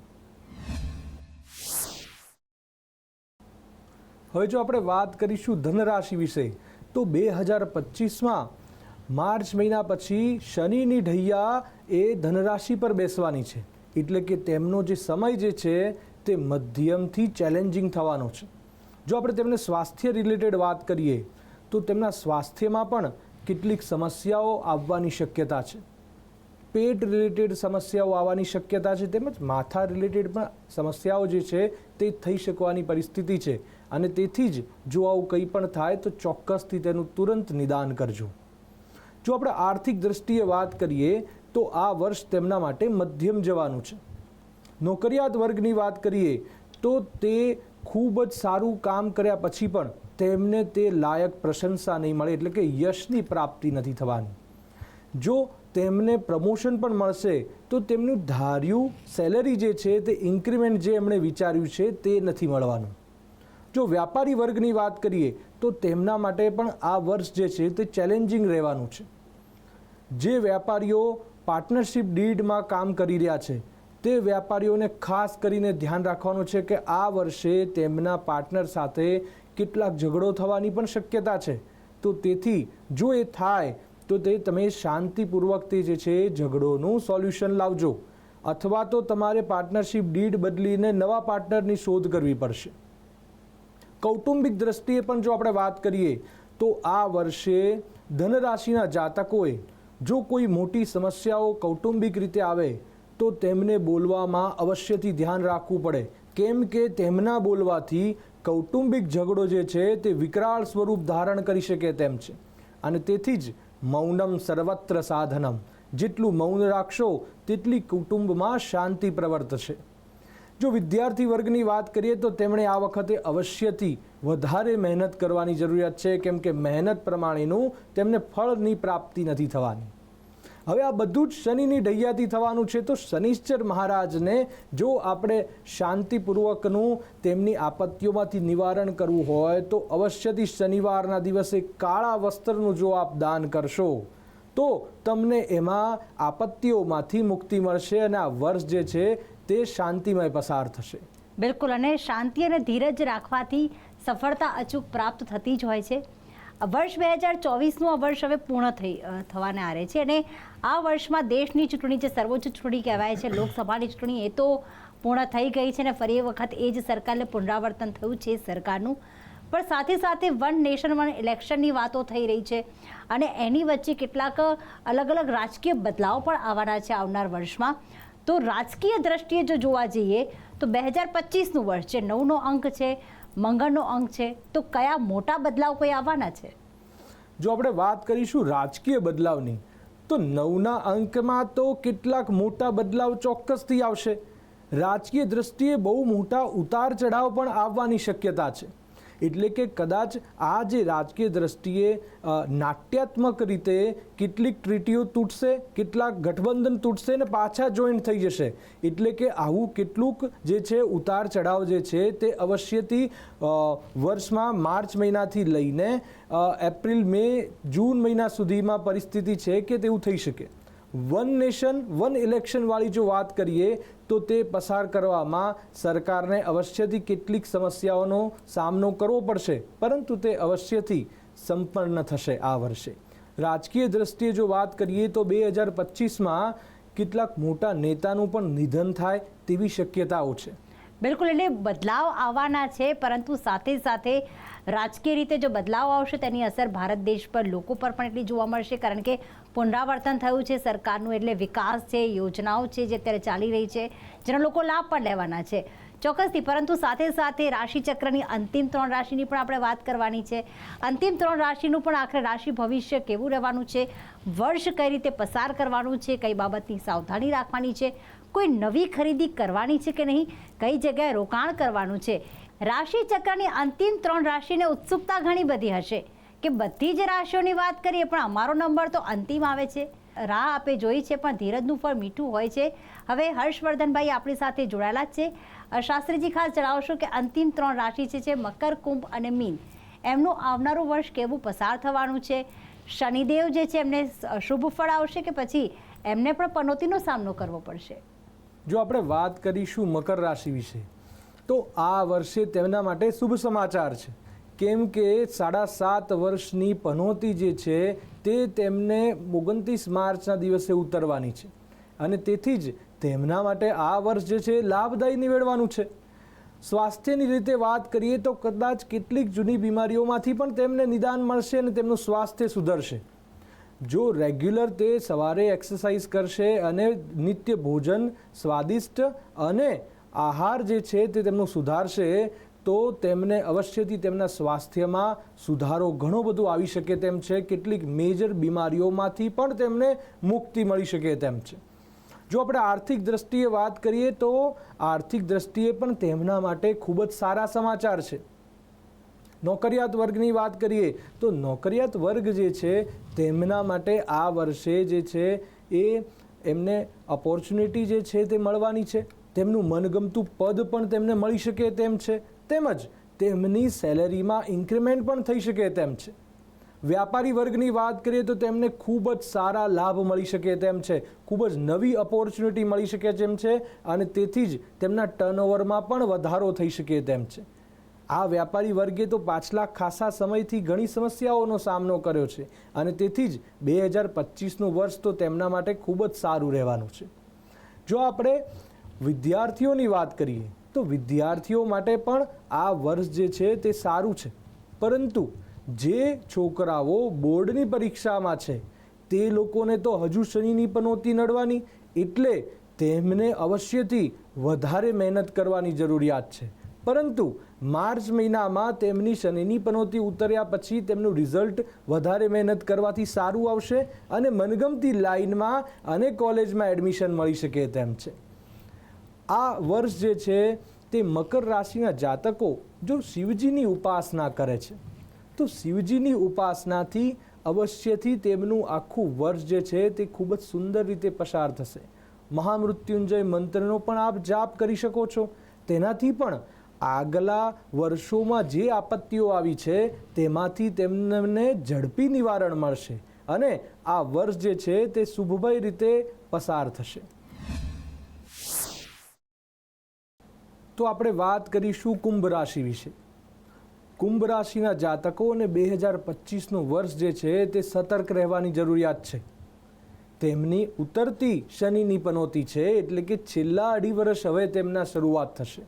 હવે જો આપણે વાત કરીશું ધનરાશિ વિશે તો 2025માં માર્ચ મહિના પછી શનિની ઢૈયા એ ધનરાશિ પર બેસવાની છે. એટલે કે તેમનો જે સમય જે છે તે મધ્યમથી ચેલેન્જિંગ થવાનો છે. જો આપણે તેમને સ્વાસ્થ્ય રિલેટેડ વાત કરીએ તો તેમના સ્વાસ્થ્યમાં પણ કેટલીક સમસ્યાઓ આવવાની શક્યતા છે. પેટ રિલેટેડ સમસ્યાઓ આવવાની શક્યતા છે, તેમજ માથા રિલેટેડ પણ સમસ્યાઓ જે છે તે થઈ શકવાની પરિસ્થિતિ છે. અને તેથી જ જો આવું કંઈ પણ થાય તો ચોક્કસથી તેનું તુરંત નિદાન કરજો. જો આપણે આર્થિક દ્રષ્ટિએ વાત કરીએ તો આ વર્ષ તેમના માટે મધ્યમ જવાનું છે. નોકરિયાત વર્ગની વાત કરીએ તો તે ખૂબ જ સારું કામ કર્યા પછી પણ તેમને તે લાયક પ્રશંસા નહીં મળે, એટલે કે યશની પ્રાપ્તિ નથી થવાની. જો તેમને પ્રમોશન પણ મળશે તો તેમનું ધાર્યું સેલરી જે છે તે ઇન્ક્રીમેન્ટ જે એમણે વિચાર્યું છે તે નથી મળવાનું. જો વ્યાપારી વર્ગની વાત કરીએ તો તેમના માટે પણ આ વર્ષ જે છે તે ચેલેન્જિંગ રહેવાનું છે. જે વેપારીઓ પાર્ટનરશિપ ડીડમાં કામ કરી રહ્યા છે તે વેપારીઓને ખાસ કરીને ધ્યાન રાખવાનું છે કે આ વર્ષે તેમના પાર્ટનર સાથે કેટલાક ઝઘડો થવાની પણ શક્યતા છે. તો તેથી જો એ થાય તો તે તમે શાંતિપૂર્વક તે જે છે ઝઘડોનું સોલ્યુશન લાવજો, અથવા તો તમારે પાર્ટનરશિપ ડીડ બદલીને નવા પાર્ટનરની શોધ કરવી પડશે. કૌટુંબિક દ્રષ્ટિએ પણ જો આપણે વાત કરીએ તો આ વર્ષે ધનરાશિના જાતકોએ જો કોઈ મોટી સમસ્યાઓ કૌટુંબિક રીતે આવે તો તેમને બોલવામાં અવશ્યથી ધ્યાન રાખવું પડે, કેમ કે તેમના બોલવાથી કૌટુંબિક ઝઘડો જે છે તે વિકરાળ સ્વરૂપ ધારણ કરી શકે તેમ છે. અને તેથી જ મૌનમ સર્વત્ર સાધનમ, જેટલું મૌન રાખશો તેટલી કુટુંબમાં શાંતિ પ્રવર્તશે. જો વિદ્યાર્થી વર્ગની વાત કરીએ તો તેમણે આ વખતે અવશ્યથી વધારે મહેનત કરવાની જરૂરિયાત છે, કેમ કે મહેનત પ્રમાણેનું તેમને ફળની પ્રાપ્તિ નથી થવાની. હવે આ બધું જ શનિની ઢૈયાથી થવાનું છે. તો શનિશ્ચર મહારાજને જો આપણે શાંતિપૂર્વકનું તેમની આપત્તિઓમાંથી નિવારણ કરવું હોય તો અવશ્યથી શનિવારના દિવસે કાળા વસ્ત્રનું જો આપ દાન કરશો તો તમને એમાં આપત્તિઓમાંથી મુક્તિ મળશે અને આ વર્ષ જે છે તે શાંતિમય પસાર થશે. બિલકુલ, અને શાંતિ અને ધીરજ રાખવાથી સફળતા અચૂક પ્રાપ્ત થતી જ હોય છે. વર્ષ 2024નું આ વર્ષ હવે પૂર્ણ થવાને આરે છે અને આ વર્ષમાં દેશની ચૂંટણી, જે સર્વોચ્ચ ચૂંટણી કહેવાય છે, લોકસભાની ચૂંટણી, એ તો પૂર્ણ થઈ ગઈ છે અને ફરી વખત એ જ સરકારને પુનરાવર્તન થયું છે સરકારનું. પણ સાથે સાથે વન નેશન વન ઇલેક્શનની વાતો થઈ રહી છે અને એની વચ્ચે કેટલાક અલગ અલગ રાજકીય બદલાવ પણ આવવાના છે આવનાર વર્ષમાં. તો રાજકીય દ્રષ્ટિએ જો જોવા જઈએ તો 2025નું વર્ષ જે 9નો અંક છે, મંગળનો અંક છે, તો કયા મોટા બદલાવ કોઈ આવવાના છે? જો આપણે વાત કરીશું રાજકીય બદલાવની તો 9ના અંકમાં તો કેટલાક મોટા બદલાવ ચોક્કસથી આવશે. રાજકીય દ્રષ્ટિએ બહુ મોટા ઉતાર ચઢાવ પણ આવવાની શક્યતા છે. એટલે કે કદાચ આ જે રાજકીય દ્રષ્ટિએ નાટ્યાત્મક રીતે કેટલીક ટ્રીટીઓ તૂટશે, કેટલાક ગઠબંધન તૂટશે ને પાછા જોઈન્ટ થઈ જશે. એટલે કે આવું કેટલુંક જે છે ઉતાર ચઢાવ જે છે તે અવશ્યથી વર્ષમાં માર્ચ મહિનાથી લઈને એપ્રિલ, મે, જૂન મહિના સુધીમાં પરિસ્થિતિ છે કે તેવું થઈ શકે. વન નેશન વન ઇલેક્શનવાળી જો વાત કરીએ તો તે પસાર કરવામાં સરકારને અવશ્યથી કેટલીક સમસ્યાઓનો સામનો કરવો પડશે, પરંતુ તે અવશ્યથી સંપન્ન થશે આ વર્ષે. રાજકીય દ્રષ્ટિએ જો વાત કરીએ તો 2025માં કેટલાક મોટા નેતાનું પણ નિધન થાય તેવી શક્યતાઓ છે. બિલકુલ, એટલે બદલાવ આવવાના છે, પરંતુ સાથે સાથે રાજકીય રીતે જો બદલાવ આવશે તેની અસર ભારત દેશ પર, લોકો પર પણ એટલી જોવા મળશે, કારણ કે પુનરાવર્તન થયું છે સરકારનું, એટલે વિકાસ છે, યોજનાઓ છે જે અત્યારે ચાલી રહી છે, જેનો લોકો લાભ પણ લેવાના છે ચોક્કસથી. પરંતુ સાથે સાથે રાશિચક્રની અંતિમ 3 રાશિની પણ આપણે વાત કરવાની છે. અંતિમ 3 રાશિનું પણ આખરે રાશિ ભવિષ્ય કેવું રહેવાનું છે, વર્ષ કઈ રીતે પસાર કરવાનું છે, કઈ બાબતની સાવધાની રાખવાની છે, કોઈ નવી ખરીદી કરવાની છે કે નહીં, કઈ જગ્યાએ રોકાણ કરવાનું છે. રાશિચક્રની અંતિમ 3 રાશિને ઉત્સુકતા ઘણી બધી હશે કે બધી જ રાશિઓની વાત કરીએ, પણ અમારો નંબર તો અંતિમ આવે છે. રાહ આપે જોઈ છે, પણ ધીરજનું ફળ મીઠું હોય છે. હવે હર્ષવર્ધનભાઈ આપણી સાથે જોડાયેલા જ છે. શાસ્ત્રીજી, ખાસ જણાવશો કે અંતિમ 3 રાશિ છે મકર, કુંભ અને મીન, એમનું આવનારું વર્ષ કેવું પસાર થવાનું છે? શનિદેવ જે છે એમને શુભ ફળ આવશે કે પછી એમને પણ પનોતીનો સામનો કરવો પડશે? જો આપણે વાત કરીશું મકર રાશિ વિશે, તો આ વર્ષે તેમના માટે શુભ સમાચાર છે, કેમ કે 7.5 વર્ષની પનોતી જે છે તે તેમને 29 માર્ચના દિવસે ઉતરવાની છે, અને તેથી જ તેમના માટે આ વર્ષ જે છે લાભદાયી નીવડવાનું છે. સ્વાસ્થ્યની રીતે વાત કરીએ તો કદાચ કેટલીક જૂની બીમારીઓમાંથી પણ તેમને નિદાન મળશે અને તેમનું સ્વાસ્થ્ય સુધરશે. જો રેગ્યુલર તે સવારે એક્સરસાઇઝ કરશે અને નિત્ય ભોજન, સ્વાદિષ્ટ અને આહાર જે છે તે તેમનું સુધારશે તો તેમને અવશ્યથી તેમના સ્વાસ્થ્યમાં સુધારો ઘણો બધો આવી શકે તેમ છે. કેટલીક મેજર બીમારીઓમાંથી પણ તેમને મુક્તિ મળી શકે તેમ છે. જો આપણે આર્થિક દ્રષ્ટિએ વાત કરીએ તો આર્થિક દ્રષ્ટિએ પણ તેમના માટે ખૂબ જ સારા સમાચાર છે. નોકરિયાત વર્ગની વાત કરીએ તો નોકરિયાત વર્ગ જે છે તેમના માટે આ વર્ષે જે છે એ એમને ઓપોર્ચ્યુનિટી જે છે તે મળવાની છે. તેમનું મનગમતું પદ પણ તેમને મળી શકે તેમ છે, તેમજ તેમની સેલેરીમાં ઇન્ક્રીમેન્ટ પણ થઈ શકે તેમ છે. વ્યાપારી વર્ગની વાત કરીએ તો તેમને ખૂબ જ સારા લાભ મળી શકે તેમ છે, ખૂબ જ નવી ઓપોર્ચ્યુનિટી મળી શકે તેમ છે, અને તેથી જ તેમના ટર્નઓવરમાં પણ વધારો થઈ શકે તેમ છે. આ વ્યાપારી વર્ગે તો પાછલા ખાસા સમયથી ઘણી સમસ્યાઓનો સામનો કર્યો છે, અને તેથી જ 2025નું વર્ષ તો તેમના માટે ખૂબ જ સારું રહેવાનું છે. જો આપણે વિદ્યાર્થીઓની વાત કરીએ તો વિદ્યાર્થીઓ માટે પણ આ વર્ષ જે છે તે સારું છે, પરંતુ જે છોકરાઓ બોર્ડની પરીક્ષામાં છે તે લોકોને તો હજુ શનિની પનોતી નડવાની, એટલે તેમને અવશ્યથી વધારે મહેનત કરવાની જરૂરિયાત છે. પરંતુ માર્ચ મહિનામાં તેમની શનિની પનોતી ઉતર્યા પછી તેમનું રિઝલ્ટ વધારે મહેનત કરવાથી સારું આવશે અને મનગમતી લાઇનમાં અને કોલેજમાં એડમિશન મળી શકે તેમ છે. આ વર્ષ જે છે તે મકર રાશિના જાતકો જો શિવજીની ઉપાસના કરે છે તો શિવજીની ઉપાસનાથી અવશ્યથી તેમનું આખું વર્ષ જે છે તે ખૂબ જ સુંદર રીતે પસાર થશે. મહામૃત્યુંજય મંત્રનો પણ આપ જાપ કરી શકો છો. તેનાથી પણ આગલા વર્ષોમાં જે આપત્તિઓ આવી છે તેમાંથી તેમને ઝડપી નિવારણ મળશે અને આ વર્ષ જે છે તે શુભમય રીતે પસાર થશે. તો આપણે વાત કરીશું કુંભ રાશિ વિશે. કુંભ રાશિના જાતકોને 2025નું વર્ષ જે છે તે સતર્ક રહેવાની જરૂરિયાત છે. તેમની ઉતરતી શનિની પનોતી છે, એટલે કે છેલ્લા 2.5 વર્ષ હવે તેમના શરૂઆત થશે.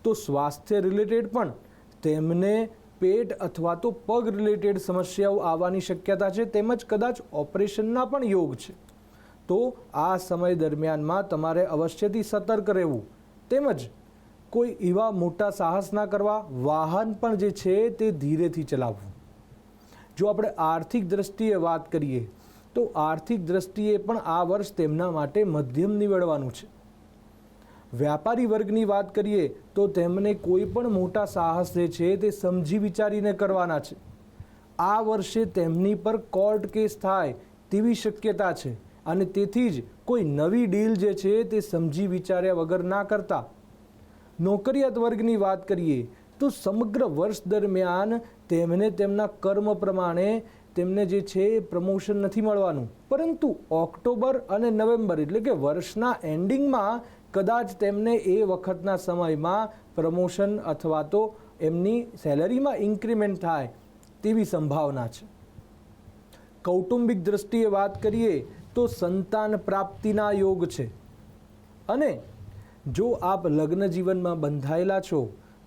તો સ્વાસ્થ્ય રિલેટેડ પણ તેમને પેટ અથવા તો પગ રિલેટેડ સમસ્યાઓ આવવાની શક્યતા છે, તેમજ કદાચ ઓપરેશનના પણ યોગ છે. તો આ સમય દરમિયાનમાં તમારે અવશ્યથી સતર્ક રહેવું, તેમજ કોઈ એવા મોટા સાહસ ના કરવા, વાહન પણ જે છે તે ધીરેથી ચલાવવું. જો આપણે આર્થિક દ્રષ્ટિએ વાત કરીએ તો આર્થિક દ્રષ્ટિએ પણ આ વર્ષ તેમના માટે મધ્યમ નીવડવાનું છે. વ્યાપારી વર્ગની વાત કરીએ તો તેમને કોઈ પણ મોટા સાહસ જે છે તે સમજી વિચારીને કરવાના છે. આ વર્ષે તેમની પર કોર્ટ કેસ થાય તેવી શક્યતા છે અને તેથી જ કોઈ નવી ડીલ જે છે તે સમજી વિચાર્યા વગર ના કરતા. નોકરિયાત વર્ગની વાત કરીએ તો સમગ્ર વર્ષ દરમિયાન તેમને તેમના કર્મ પ્રમાણે તેમને જે છે એ પ્રમોશન નથી મળવાનું, પરંતુ ઓક્ટોબર અને નવેમ્બર એટલે કે વર્ષના એન્ડિંગમાં કદાચ તેમને એ વખતના સમયમાં પ્રમોશન અથવા તો એમની સેલરીમાં ઇન્ક્રીમેન્ટ થાય તેવી સંભાવના છે. કૌટુંબિક દ્રષ્ટિએ વાત કરીએ તો સંતાન પ્રાપ્તિના યોગ છે અને જો આપ લગ્ન જીવનમાં બંધાયેલા છો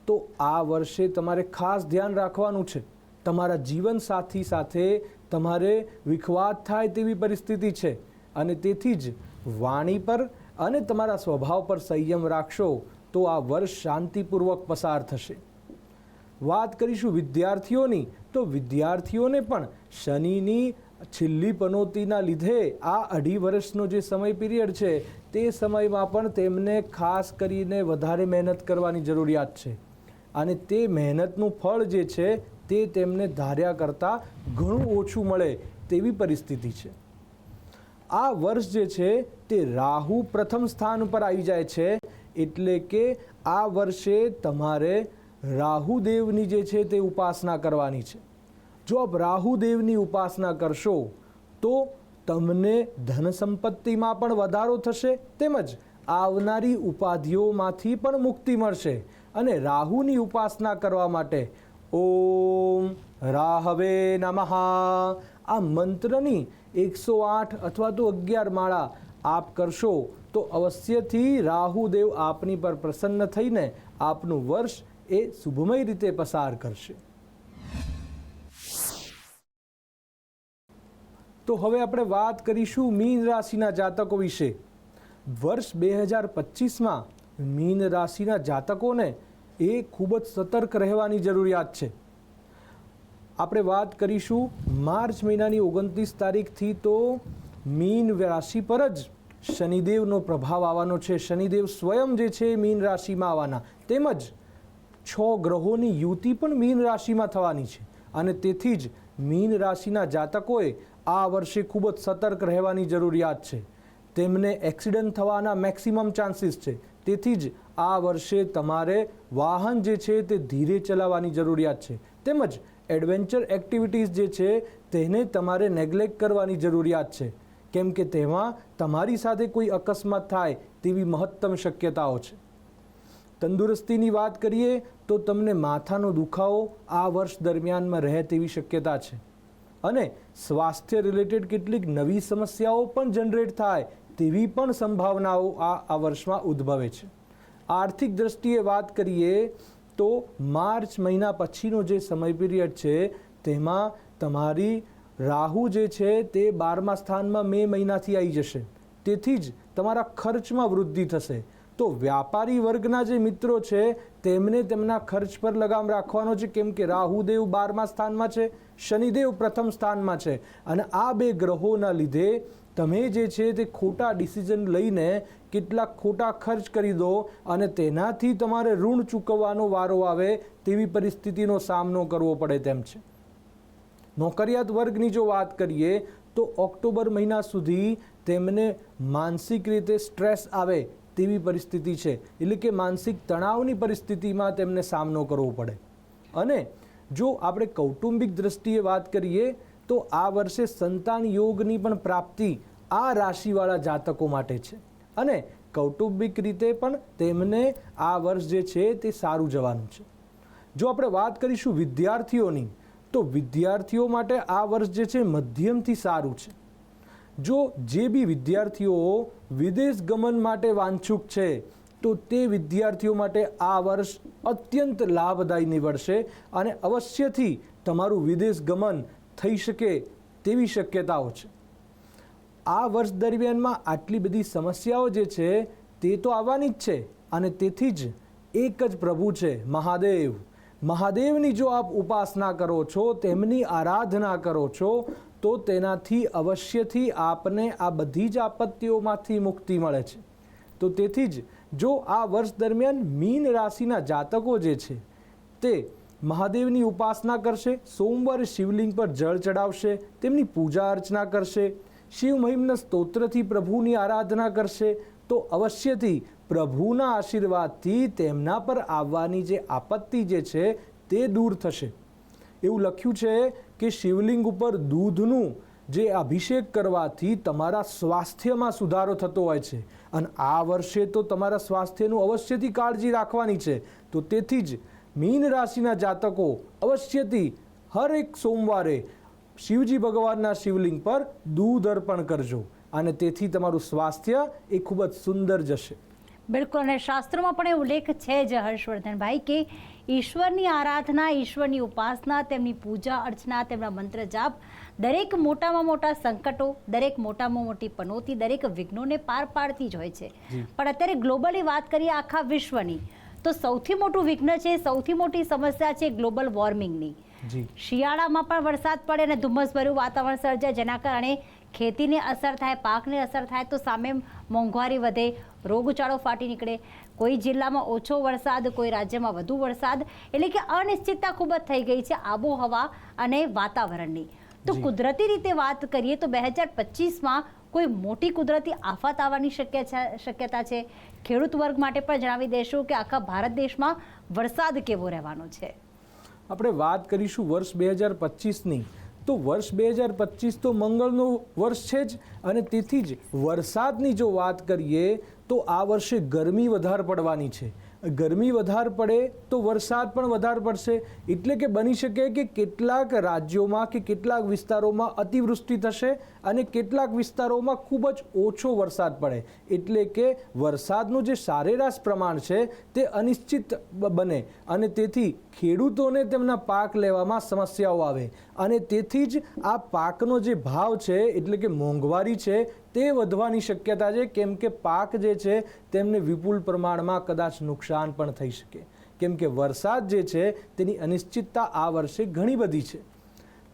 તો આ વર્ષે તમારે ખાસ ધ્યાન રાખવાનું છે. તમારા જીવનસાથી સાથે તમારે વિખવાદ થાય તેવી પરિસ્થિતિ છે અને તેથી જ વાણી પર અને તમારા સ્વભાવ પર સંયમ રાખશો તો આ વર્ષ શાંતિપૂર્વક પસાર થશે. વાત કરીશું વિદ્યાર્થીઓની તો વિદ્યાર્થીઓને પણ શનિની છેલ્લી પનોતીના લીધે આ 2.5 વર્ષનો જે સમય પીરિયડ છે તે સમયમાં પણ તેમને ખાસ કરીને વધારે મહેનત કરવાની જરૂરિયાત છે અને તે મહેનતનું ફળ જે છે તે તેમને ધાર્યા કરતાં ઘણું ઓછું મળે તેવી પરિસ્થિતિ છે. આ વર્ષ જે છે તે રાહુ પ્રથમ સ્થાન પર આવી જાય છે એટલે કે આ વર્ષે તમારે રાહુદેવની જે છે તે ઉપાસના કરવાની છે. જો આપ રાહુદેવની ઉપાસના કરશો તો તમને ધન સંપત્તિમાં પણ વધારો થશે તેમજ આવનારી ઉપાધિઓમાંથી પણ મુક્તિ મળશે. અને રાહુની ઉપાસના કરવા માટે ઓમ રાહવે નમઃ આ મંત્રની 108 અથવા તો 11 માળા આપ કરશો તો અવશ્યથી રાહુદેવ આપની પર પ્રસન્ન થઈને આપનું વર્ષ એ શુભમય રીતે પસાર કરશે. તો હવે આપણે વાત કરીશું મીન રાશિના જાતકો વિશે. વર્ષ 2025માં મીન રાશિના જાતકોને એ ખૂબ જ સતર્ક રહેવાની જરૂરિયાત છે. આપણે વાત કરીશું માર્ચ મહિનાની 29 તારીખથી તો મીન રાશિ પર જ શનિદેવનો પ્રભાવ આવવાનો છે. શનિદેવ સ્વયં જે છે મીન રાશિમાં આવવાના તેમજ 6 ગ્રહોની યુતિ પણ મીન રાશિમાં થવાની છે અને તેથી જ મીન રાશિના જાતકોએ આ વર્ષે ખૂબ જ સતર્ક રહેવાની જરૂરિયાત છે. તેમને એક્સિડન્ટ થવાના મેક્સિમમ ચાન્સીસ છે. તેથી જ આ વર્ષે તમારે વાહન જે છે તે ધીરે ચલાવવાની જરૂરિયાત છે તેમજ એડવેન્ચર એક્ટિવિટીઝ જે છે તેને તમારે નેગ્લેક્ટ કરવાની જરૂરિયાત છે કેમ કે તેમાં તમારી સાથે કોઈ અકસ્માત થાય તેવી મહત્તમ શક્યતાઓ છે. તંદુરસ્તીની વાત કરીએ તો તમને માથાનો દુખાવો આ વર્ષ દરમિયાનમાં રહે તેવી શક્યતા છે અને સ્વાસ્થ્ય રિલેટેડ કેટલીક નવી સમસ્યાઓ પણ જનરેટ થાય તેવી પણ સંભાવનાઓ આ વર્ષમાં ઉદ્ભવે છે. આર્થિક દ્રષ્ટિએ વાત કરીએ તો માર્ચ મહિના પછીનો જે સમય પીરિયડ છે તેમાં તમારી રાહુ જે છે તે 12મા સ્થાનમાં મે મહિનાથી આવી જશે. તેથી જ તમારા ખર્ચમાં વૃદ્ધિ થશે. તો વ્યાપારી વર્ગના જે મિત્રો છે તેમને તેમના ખર્ચ પર લગામ રાખવાનો છે કેમ કે રાહુદેવ 12મા સ્થાનમાં છે, શનિદેવ પ્રથમ સ્થાનમાં છે અને આ 2 ગ્રહોના લીધે તમે જે છે તે ખોટા ડિસિઝન લઈને કેટલાક ખોટા ખર્ચ કરી દો અને તેનાથી તમારે ઋણ ચૂકવવાનો વારો આવે તેવી પરિસ્થિતિનો સામનો કરવો પડે તેમ છે. નોકરિયાત વર્ગની જો વાત કરીએ તો ઓક્ટોબર મહિના સુધી તેમને માનસિક રીતે સ્ટ્રેસ આવે તેવી પરિસ્થિતિ છે એટલે કે માનસિક તણાવની પરિસ્થિતિમાં તેમને સામનો કરવો પડે. અને જો આપણે કૌટુંબિક દ્રષ્ટિએ વાત કરીએ તો આ વર્ષે સંતાન યોગની પણ પ્રાપ્તિ આ રાશિવાળા જાતકો માટે છે અને કૌટુંબિક રીતે પણ તેમને આ વર્ષ જે છે તે સારું જવાનું છે. જો આપણે વાત કરીશું વિદ્યાર્થીઓની તો વિદ્યાર્થીઓ માટે આ વર્ષ જે છે મધ્યમથી સારું છે. જો જે બી વિદ્યાર્થીઓ વિદેશ ગમન માટે વાંછુક છે તો તે વિદ્યાર્થીઓ માટે આ વર્ષ અત્યંત લાભદાયી નીવડશે અને અવશ્યથી તમારું વિદેશ ગમન થઈ શકે તેવી શક્યતાઓ છે. આ વર્ષ દરમિયાનમાં આટલી બધી સમસ્યાઓ જે છે તે તો આવવાની જ છે અને તેથી જ એક જ પ્રભુ છે મહાદેવ. મહાદેવની જો આપ ઉપાસના કરો છો, તેમની આરાધના કરો છો તો તેનાથી અવશ્યથી આપને આ બધી જ આપત્તિઓમાંથી મુક્તિ મળે છે. તો તેથી જ જો આ વર્ષ દરમિયાન મીન રાશિના જાતકો જે છે તે મહાદેવની ઉપાસના કરશે, સોમવારે શિવલિંગ પર જળ ચડાવશે, તેમની પૂજા અર્ચના કરશે, શિવ મહિમ્ન સ્તોત્રથી પ્રભુની આરાધના કરશે, તો અવશ્યથી પ્રભુના આશીર્વાદથી તેમના પર આવવાની જે આપત્તિ જે છે તે દૂર થશે. એવું લખ્યું છે કે શિવલિંગ ઉપર દૂધનું જે અભિષેક કરવાથી તમારા સ્વાસ્થ્યમાં સુધારો થતો હોય છે, અને આ વર્ષે તો તમારા સ્વાસ્થ્યનું અવશ્યથી કાળજી રાખવાની છે. તો તેથી જ મીન રાશિના જાતકો અવશ્યથી હરેક સોમવારે શિવજી ભગવાનના શિવલિંગ પર દૂધ અર્પણ કરજો, અને તેથી તમારું સ્વાસ્થ્ય એ ખૂબ જ સુંદર જશે. બિલકુલ, અને શાસ્ત્રોમાં પણ એ ઉલ્લેખ છે જ હર્ષવર્ધનભાઈ કે ઈશ્વરની આરાધના, ઈશ્વરની ઉપાસના, તેમની પૂજા અર્ચના, તેમના મંત્ર જાપ દરેક મોટામાં મોટા સંકટો, દરેક મોટામાં મોટી પનોતી, દરેક વિઘ્નોને પાર પાડતી જ હોય છે. પણ અત્યારે ગ્લોબલી વાત કરીએ આખા વિશ્વની, તો સૌથી મોટું વિઘ્ન છે, સૌથી મોટી સમસ્યા છે ગ્લોબલ વોર્મિંગની. શિયાળામાં પણ વરસાદ પડે અને ધુમ્મસભર્યું વાતાવરણ સર્જાય, જેના કારણે ખેતીને અસર થાય, પાકને અસર થાય, તો સામે મોંઘવારી વધે, રોગચાળો ફાટી નીકળે. કોઈ જિલ્લામાં ઓછો વરસાદ, કોઈ રાજ્યમાં વધુ વરસાદ, એટલે કે અનિશ્ચિતતા ખૂબ જ થઈ ગઈ છે આબોહવા અને વાતાવરણની. તો કુદરતી રીતે વાત કરીએ તો 2025માં કોઈ મોટી કુદરતી આફત આવવાની શક્યતા છે. ખેડૂત વર્ગ માટે પણ જણાવી દેશું કે આખા ભારત દેશમાં વરસાદ કેવો રહેવાનો છે. આપણે વાત કરીશું વર્ષ 2025ની, તો વર્ષ 2025 તો મંગળનું વર્ષ છે જ, અને તેથી જ વરસાદની જો વાત કરીએ તો આ વર્ષે ગરમી વધારે પડવાની છે. ગરમી વધારે પડે તો વરસાદ પણ વધારે પડશે, એટલે કે બની શકે કે કેટલાક રાજ્યોમાં કે કેટલાક વિસ્તારોમાં અતિવૃષ્ટિ થશે અને કેટલાક વિસ્તારોમાં ખૂબ જ ઓછો વરસાદ પડે, એટલે કે વરસાદનું જે સરેરાશ પ્રમાણ છે તે અનિશ્ચિત બને, અને તેથી ખેડૂતોને તેમના પાક લેવામાં સમસ્યાઓ આવે, અને તેથી જ આ પાકનો જે ભાવ છે એટલે કે મોંઘવારી છે તે વધવાની શક્યતા છે. કેમ કે પાક જે છે તેમને વિપુલ પ્રમાણમાં કદાચ નુકસાન પણ થઈ શકે, કેમ કે વરસાદ જે છે તેની અનિશ્ચિતતા આ વર્ષે ઘણી બધી છે.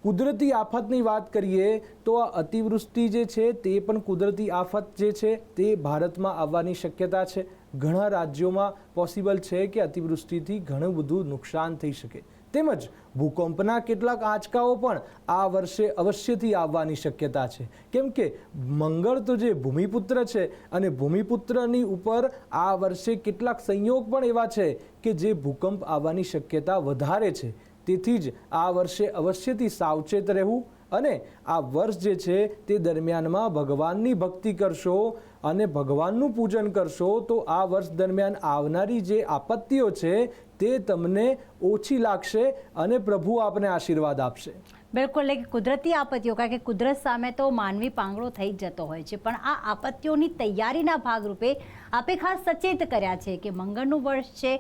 કુદરતી આફતની વાત કરીએ તો આ અતિવૃષ્ટિ જે છે તે પણ કુદરતી આફત જે છે તે ભારતમાં આવવાની શક્યતા છે. ઘણા રાજ્યોમાં પોસિબલ છે કે અતિવૃષ્ટિથી ઘણું બધું નુકસાન થઈ શકે, તેમજ ભૂકંપના કેટલાક આંચકાઓ પણ આ વર્ષે અવશ્યથી આવવાની શક્યતા છે. કેમ કે મંગળ તો જે ભૂમિપુત્ર છે, અને ભૂમિપુત્રની ઉપર આ વર્ષે કેટલાક સંયોગ પણ એવા છે કે જે ભૂકંપ આવવાની શક્યતા વધારે છે. તેથી જ આ વર્ષે અવશ્યથી સાવચેત રહેવું, અને આ વર્ષ જે છે તે દરમિયાનમાં ભગવાનની ભક્તિ કરશો અને ભગવાનનું પૂજન કરશો તો આ વર્ષ દરમિયાન આવનારી જે આપત્તિઓ છે તે તમને ઓછી લાગશે અને પ્રભુ આપને આશીર્વાદ આપશે. બિલકુલ, એટલે કુદરતી આપત્તિઓ, કારણ કે કુદરત સામે તો માનવી પાંગળો થઈ જ જતો હોય છે, પણ આ આપત્તિઓની તૈયારીના ભાગરૂપે આપે ખાસ સચેત કર્યા છે કે મંગળનું વર્ષ છે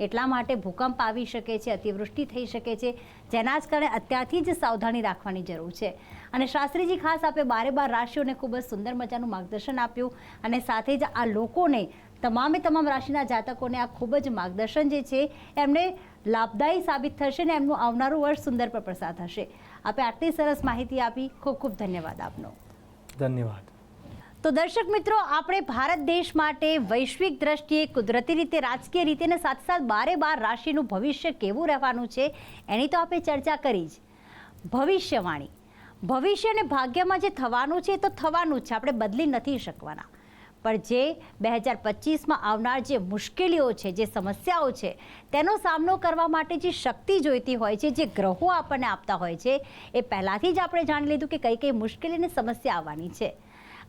એટલા માટે ભૂકંપ આવી શકે છે, અતિવૃષ્ટિ થઈ શકે છે, જેના જ કારણે અત્યારથી જ સાવધાની રાખવાની જરૂર છે. અને શાસ્ત્રીજી ખાસ આપે 12 રાશિઓને ખૂબ જ સુંદર મજાનું માર્ગદર્શન આપ્યું, અને સાથે જ આ લોકોને તમામ રાશિના જાતકોને આ ખૂબ જ માર્ગદર્શન જે છે એમને લાભદાયી સાબિત થશે ને એમનું આવનારું વર્ષ સુંદર પર પસાર થશે. આપે આટલી સરસ માહિતી આપી, ખૂબ ખૂબ ધન્યવાદ આપનો. ધન્યવાદ. તો દર્શક મિત્રો, આપણે ભારત દેશ માટે વૈશ્વિક દ્રષ્ટિએ, કુદરતી રીતે, રાજકીય રીતે અને સાથે સાથે 12 રાશિનું ભવિષ્ય કેવું રહેવાનું છે એની તો આપણે ચર્ચા કરી જ. ભવિષ્યવાણી, ભવિષ્ય અને ભાગ્યમાં જે થવાનું છે એ તો થવાનું જ છે, આપણે બદલી નથી શકવાના. પણ જે 2025માં આવનાર જે મુશ્કેલીઓ છે, જે સમસ્યાઓ છે, તેનો સામનો કરવા માટે જે શક્તિ જોઈતી હોય છે, જે ગ્રહો આપણને આપતા હોય છે, એ પહેલાંથી જ આપણે જાણી લીધું કે કઈ મુશ્કેલી અને સમસ્યા આવવાની છે.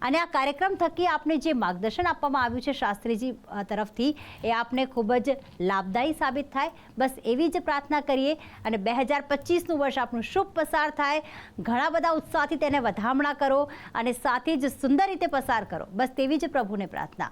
અને આ કાર્યક્રમ થકી આપને જે માર્ગદર્શન આપવામાં આવ્યું છે શાસ્ત્રીજી તરફથી, એ આપને ખૂબ જ લાભદાયી સાબિત થાય, બસ એવી જ પ્રાર્થના કરીએ. અને 2025નું વર્ષ આપનું શુભ પસાર થાય, ઘણા બધા ઉત્સાહથી તેને વધામણા કરો અને સાથે જ સુંદર રીતે પસાર કરો, બસ તેવી જ પ્રભુને પ્રાર્થના.